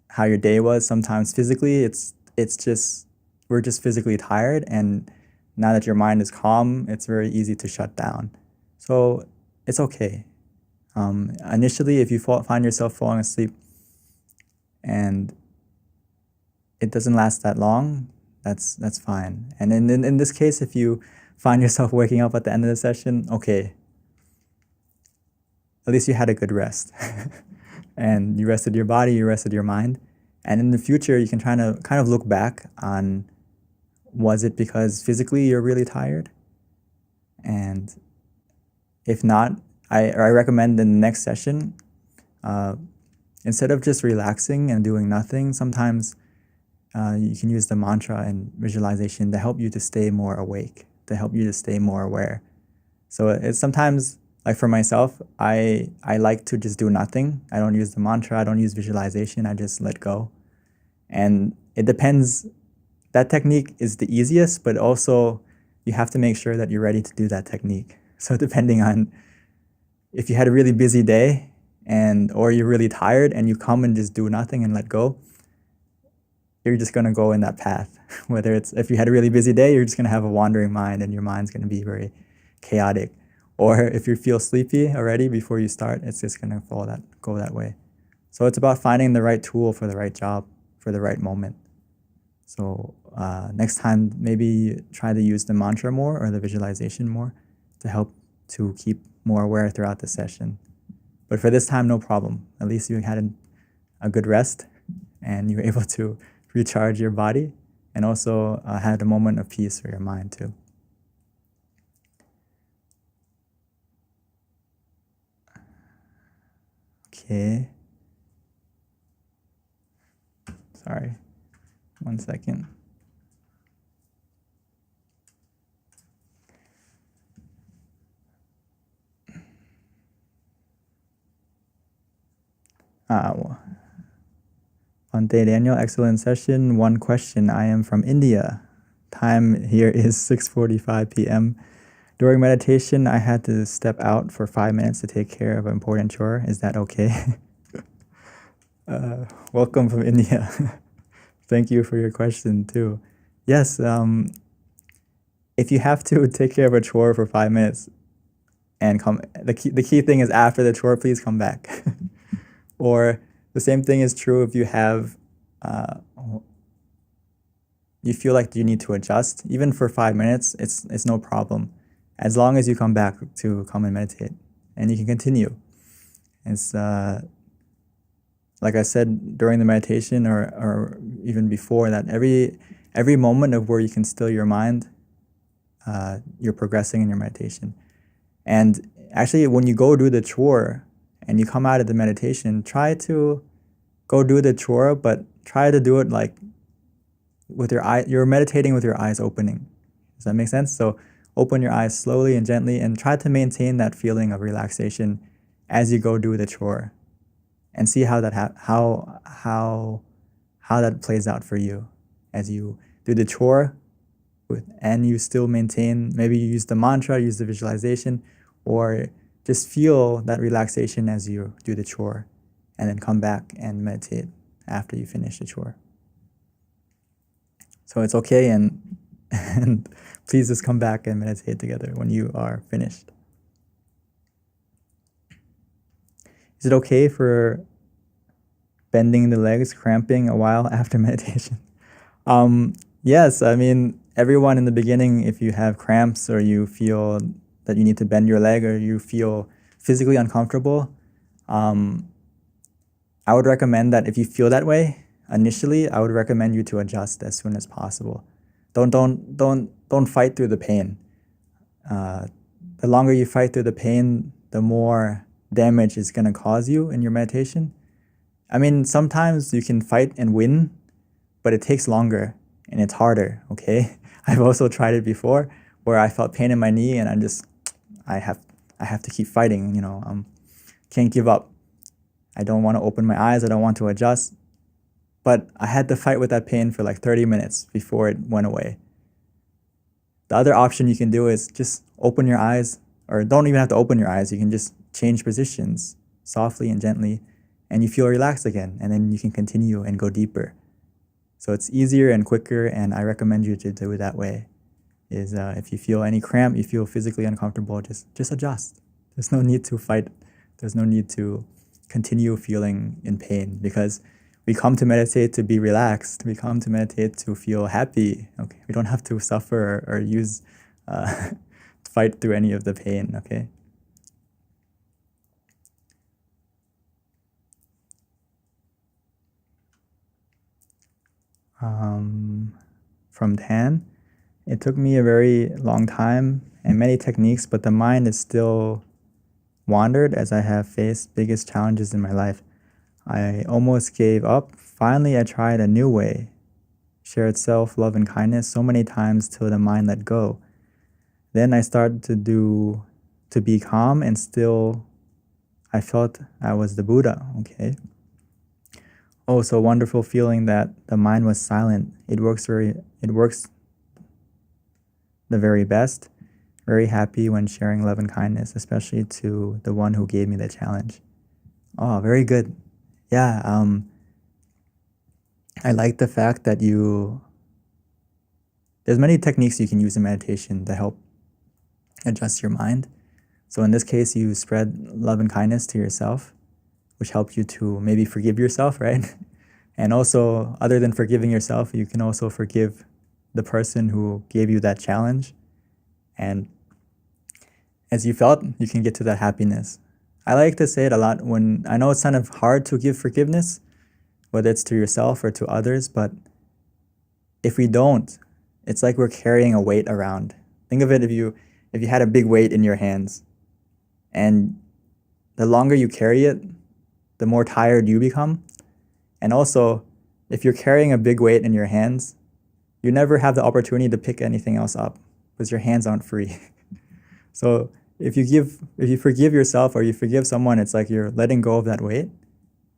how your day was, sometimes physically, we're just physically tired. And now that your mind is calm, it's very easy to shut down. So it's okay. Initially, if you find yourself falling asleep and it doesn't last that long, that's fine. And in this case, if you find yourself waking up at the end of the session, okay, at least you had a good rest. And you rested your body, you rested your mind. And in the future, you can try to kind of look back on, was it because physically you're really tired? And if not, I recommend in the next session, instead of just relaxing and doing nothing, sometimes you can use the mantra and visualization to help you to stay more awake, to help you to stay more aware. So it's sometimes, like for myself, I like to just do nothing. I don't use the mantra, I don't use visualization, I just let go. And it depends, that technique is the easiest, but also you have to make sure that you're ready to do that technique. So depending on if you had a really busy day or you're really tired and you come and just do nothing and let go, you're just going to go in that path. Whether it's, if you had a really busy day, you're just going to have a wandering mind and your mind's going to be very chaotic. Or if you feel sleepy already before you start, it's just going to go that way. So it's about finding the right tool for the right job, for the right moment. So next time, maybe try to use the mantra more or the visualization more to help to keep more aware throughout the session. But for this time, no problem. At least you had a good rest and you were able to recharge your body and also had a moment of peace for your mind too. Okay. Sorry. 1 second. Ante Daniel, excellent session. One question. I am from India. Time here is 6:45 p.m. During meditation, I had to step out for 5 minutes to take care of an important chore. Is that okay? Welcome from India. Thank you for your question too. Yes, if you have to take care of a chore for 5 minutes and the key thing is after the chore, please come back. Or the same thing is true if you have, you feel like you need to adjust. Even for 5 minutes, it's no problem. As long as you come back to come and meditate. And you can continue. It's, like I said, during the meditation or even before that, every moment of where you can still your mind, you're progressing in your meditation. And actually, when you go do the chore and you come out of the meditation, try to go do the chore, but try to do it like with your eye, you're meditating with your eyes opening. Does that make sense? So open your eyes slowly and gently and try to maintain that feeling of relaxation as you go do the chore, and see how that how that plays out for you as you do the chore and you still maintain, maybe you use the mantra, use the visualization, or just feel that relaxation as you do the chore, and then come back and meditate after you finish the chore. So it's okay, and please just come back and meditate together when you are finished. Is it okay for bending the legs, cramping a while after meditation? Yes, I mean, everyone in the beginning, if you have cramps or you feel that you need to bend your leg or you feel physically uncomfortable, I would recommend that if you feel that way initially, I would recommend you to adjust as soon as possible. Don't fight through the pain. The longer you fight through the pain, the more damage it's going to cause you in your meditation. I mean, sometimes you can fight and win, but it takes longer and it's harder, okay? I've also tried it before where I felt pain in my knee and I have to keep fighting, can't give up. I don't want to open my eyes, I don't want to adjust. But I had to fight with that pain for like 30 minutes before it went away. The other option you can do is just open your eyes, or don't even have to open your eyes, you can just change positions softly and gently, and you feel relaxed again, and then you can continue and go deeper. So it's easier and quicker, and I recommend you to do it that way. If you feel any cramp, you feel physically uncomfortable, just adjust. There's no need to fight. There's no need to continue feeling in pain, because we come to meditate to be relaxed. We come to meditate to feel happy. Okay, we don't have to suffer or use fight through any of the pain. Okay. From Tan, it took me a very long time and many techniques, but the mind is still wandered as I have faced biggest challenges in my life. I almost gave up. Finally, I tried a new way. Shared self, love, and kindness so many times till the mind let go. Then I started to be calm, and still I felt I was the Buddha, okay? Oh, so wonderful feeling that the mind was silent. It works the very best. Very happy when sharing love and kindness, especially to the one who gave me the challenge. Oh, very good. Yeah, I like the fact that there's many techniques you can use in meditation to help adjust your mind. So in this case, you spread love and kindness to yourself, which helps you to maybe forgive yourself, right? And also, other than forgiving yourself, you can also forgive the person who gave you that challenge. And as you felt, you can get to that happiness. I like to say it a lot when I know it's kind of hard to give forgiveness, whether it's to yourself or to others, but if we don't, it's like we're carrying a weight around. Think of it if you had a big weight in your hands, and the longer you carry it, the more tired you become. And also, if you're carrying a big weight in your hands, you never have the opportunity to pick anything else up because your hands aren't free. So if you forgive yourself or you forgive someone, it's like you're letting go of that weight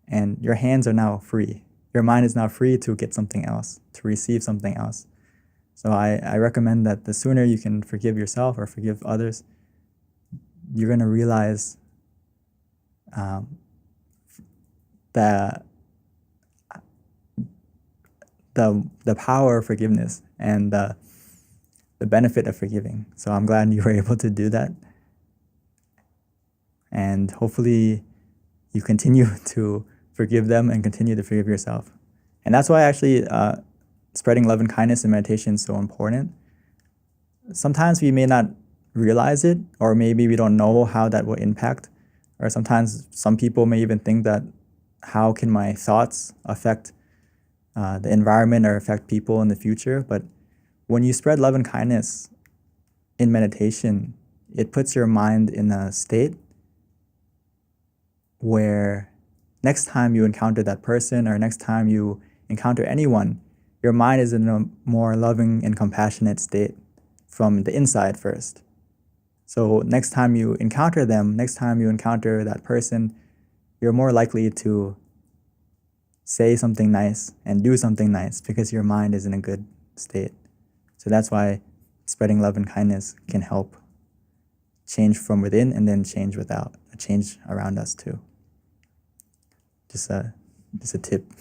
and your hands are now free. Your mind is now free to get something else, to receive something else. So I recommend that the sooner you can forgive yourself or forgive others, you're going to realize the power of forgiveness and the benefit of forgiving. So I'm glad you were able to do that. And hopefully you continue to forgive them and continue to forgive yourself. And that's why actually spreading love and kindness in meditation is so important. Sometimes we may not realize it, or maybe we don't know how that will impact. Or sometimes some people may even think that, how can my thoughts affect the environment or affect people in the future? But when you spread love and kindness in meditation, it puts your mind in a state where next time you encounter that person or next time you encounter anyone, your mind is in a more loving and compassionate state from the inside first. So next time you encounter them, next time you encounter that person, you're more likely to say something nice and do something nice because your mind is in a good state. So that's why spreading love and kindness can help change from within and then change around us too. Just a tip.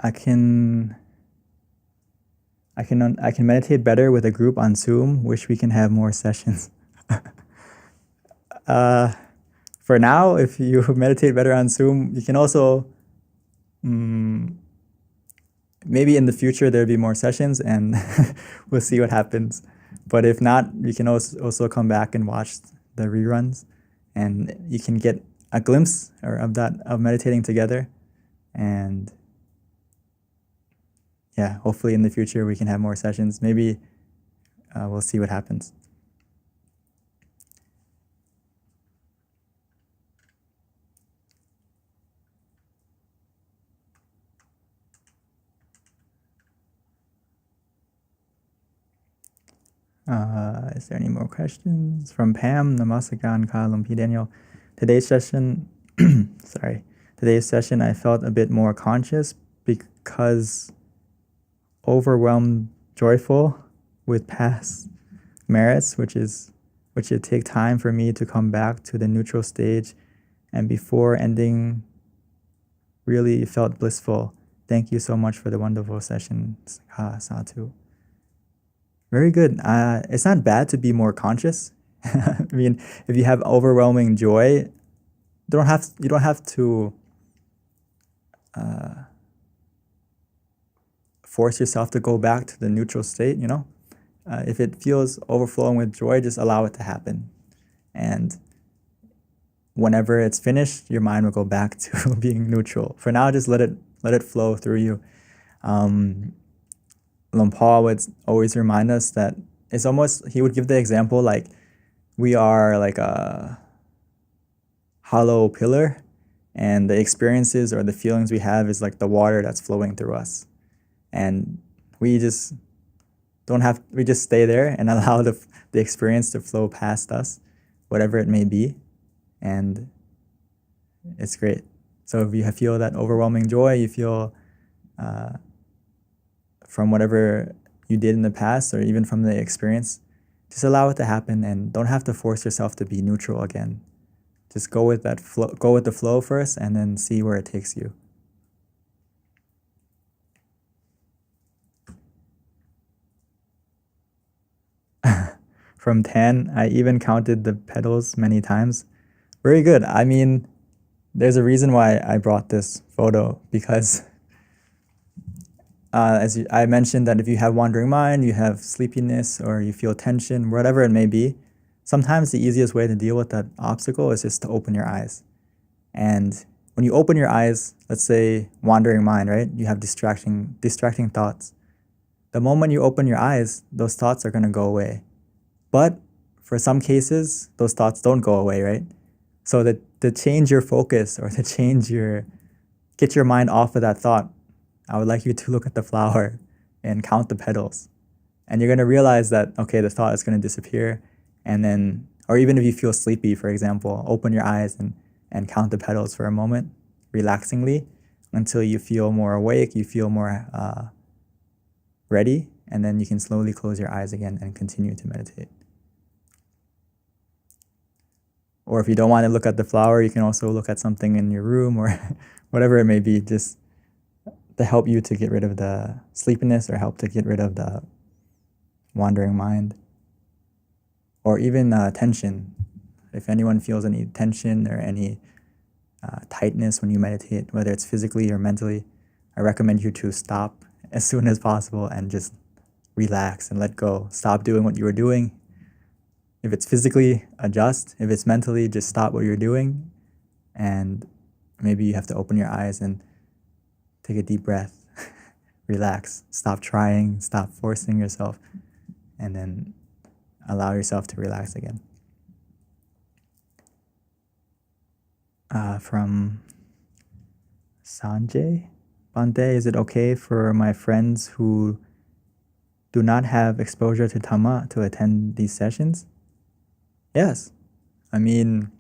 I can meditate better with a group on Zoom. Wish we can have more sessions. For now, if you meditate better on Zoom, you can also maybe in the future there'll be more sessions, and we'll see what happens. But if not, you can also come back and watch the reruns, and you can get a glimpse of meditating together. And yeah, hopefully in the future we can have more sessions. Maybe we'll see what happens. Is there any more questions? From Pam, Namaskaran Ka Lumpy Daniel. Today's session, I felt a bit more conscious because overwhelmed, joyful with past merits, which would take time for me to come back to the neutral stage, and before ending, really felt blissful. Thank you so much for the wonderful session. Satu. Very good. It's not bad to be more conscious. I mean, if you have overwhelming joy, you don't have to force yourself to go back to the neutral state. If it feels overflowing with joy, just allow it to happen, and whenever it's finished, your mind will go back to being neutral. For now, just let it flow through you. Lumpur would always remind us that he would give the example like we are like a hollow pillar, and the experiences or the feelings we have is like the water that's flowing through us. And we just stay there and allow the experience to flow past us, whatever it may be. And it's great. So if you feel that overwhelming joy, you feel from whatever you did in the past or even from the experience, just allow it to happen and don't have to force yourself to be neutral again. Just go with the flow first and then see where it takes you. From 10, I even counted the petals many times. Very good. I mean, there's a reason why I brought this photo, because I mentioned that if you have wandering mind, you have sleepiness, or you feel tension, whatever it may be, sometimes the easiest way to deal with that obstacle is just to open your eyes. And when you open your eyes, let's say wandering mind, right? You have distracting thoughts. The moment you open your eyes, those thoughts are going to go away. But for some cases, those thoughts don't go away, right? So to change your focus or to get your mind off of that thought, I would like you to look at the flower and count the petals. And you're going to realize that, okay, the thought is going to disappear. And then, or even if you feel sleepy, for example, open your eyes and count the petals for a moment, relaxingly, until you feel more awake, you feel more ready, and then you can slowly close your eyes again and continue to meditate. Or if you don't want to look at the flower, you can also look at something in your room or whatever it may be, just to help you to get rid of the sleepiness or help to get rid of the wandering mind. Or even tension. If anyone feels any tension or any tightness when you meditate, whether it's physically or mentally, I recommend you to stop as soon as possible and just relax and let go. Stop doing what you were doing. If it's physically, adjust. If it's mentally, just stop what you're doing. And maybe you have to open your eyes and take a deep breath. Relax. Stop trying. Stop forcing yourself. And then allow yourself to relax again. From Sanjay? Bante, is it okay for my friends who do not have exposure to Dhamma to attend these sessions? Yes. I mean,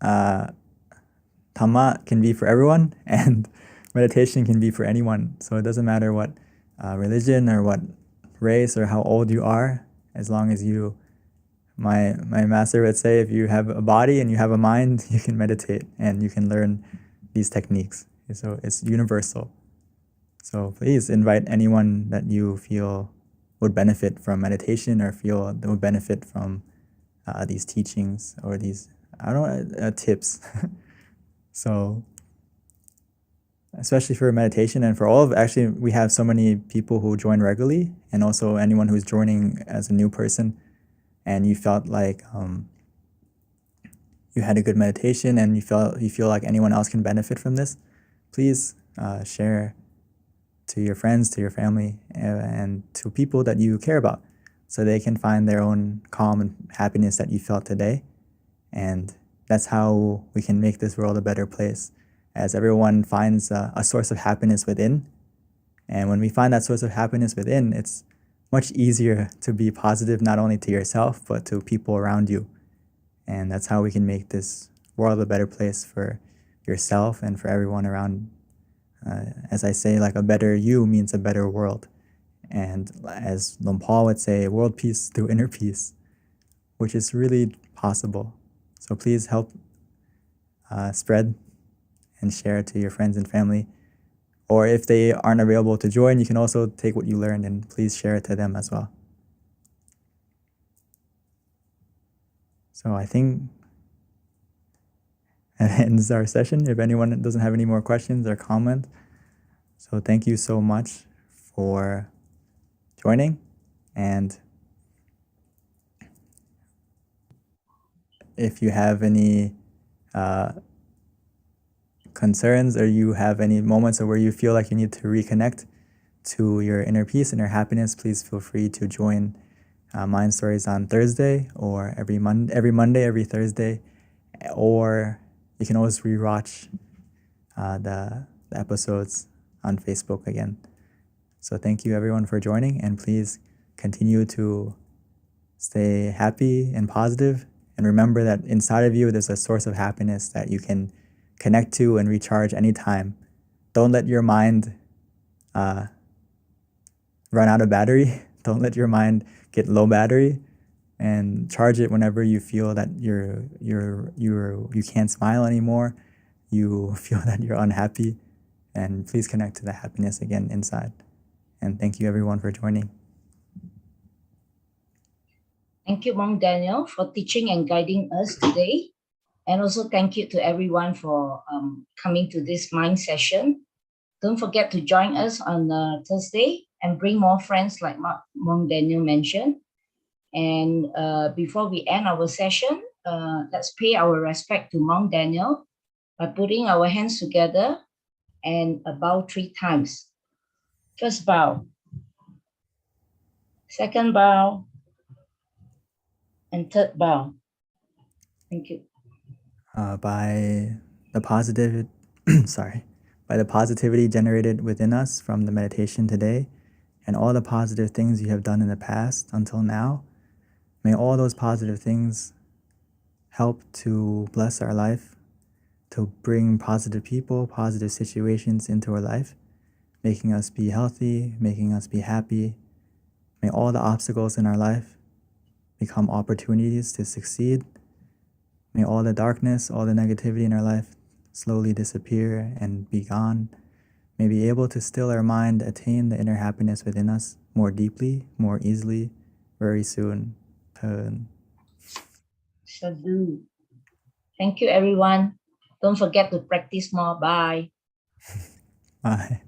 Dhamma can be for everyone, and meditation can be for anyone. So it doesn't matter what religion or what race or how old you are, as long as you, my master would say, if you have a body and you have a mind, you can meditate and you can learn these techniques. So it's universal. So please invite anyone that you feel would benefit from meditation or feel that would benefit from these teachings or these, I don't know, tips. So especially for meditation and for all of, actually, we have so many people who join regularly, and also anyone who's joining as a new person and you felt like you had a good meditation and you feel like anyone else can benefit from this, please share to your friends, to your family, and to people that you care about, so they can find their own calm and happiness that you felt today. And that's how we can make this world a better place, as everyone finds a source of happiness within. And when we find that source of happiness within, it's much easier to be positive, not only to yourself, but to people around you. And that's how we can make this world a better place for yourself and for everyone around. As I say, like, a better you means a better world. And as Lom Paul would say, world peace through inner peace, which is really possible. So please help spread and share to your friends and family. Or if they aren't available to join, you can also take what you learned and please share it to them as well. So I think that ends our session, if anyone doesn't have any more questions or comments. So thank you so much for joining. And if you have any concerns, or you have any moments where you feel like you need to reconnect to your inner peace and your happiness, please feel free to join Mind Stories on Thursday, or every Monday, every Thursday, or you can always rewatch the episodes on Facebook again. So thank you everyone for joining, and please continue to stay happy and positive, and remember that inside of you there's a source of happiness that you can connect to and recharge anytime. Don't let your mind run out of battery. Don't let your mind get low battery, and charge it whenever you feel that you can't smile anymore, you feel that you're unhappy, and please connect to the happiness again inside. And thank you everyone for joining. Thank you, Monk Daniel, for teaching and guiding us today. And also thank you to everyone for coming to this mind session. Don't forget to join us on Thursday and bring more friends like Monk Daniel mentioned. And before we end our session, let's pay our respect to Monk Daniel by putting our hands together and bow 3 times. First bow, second bow, and third bow. Thank you. By the positivity generated within us from the meditation today, and all the positive things you have done in the past until now, may all those positive things help to bless our life, to bring positive people, positive situations into our life, making us be healthy, making us be happy. May all the obstacles in our life become opportunities to succeed. May all the darkness, all the negativity in our life slowly disappear and be gone. May be able to still our mind, attain the inner happiness within us more deeply, more easily, very soon. Sadhu. Thank you, everyone. Don't forget to practice more. Bye. Bye.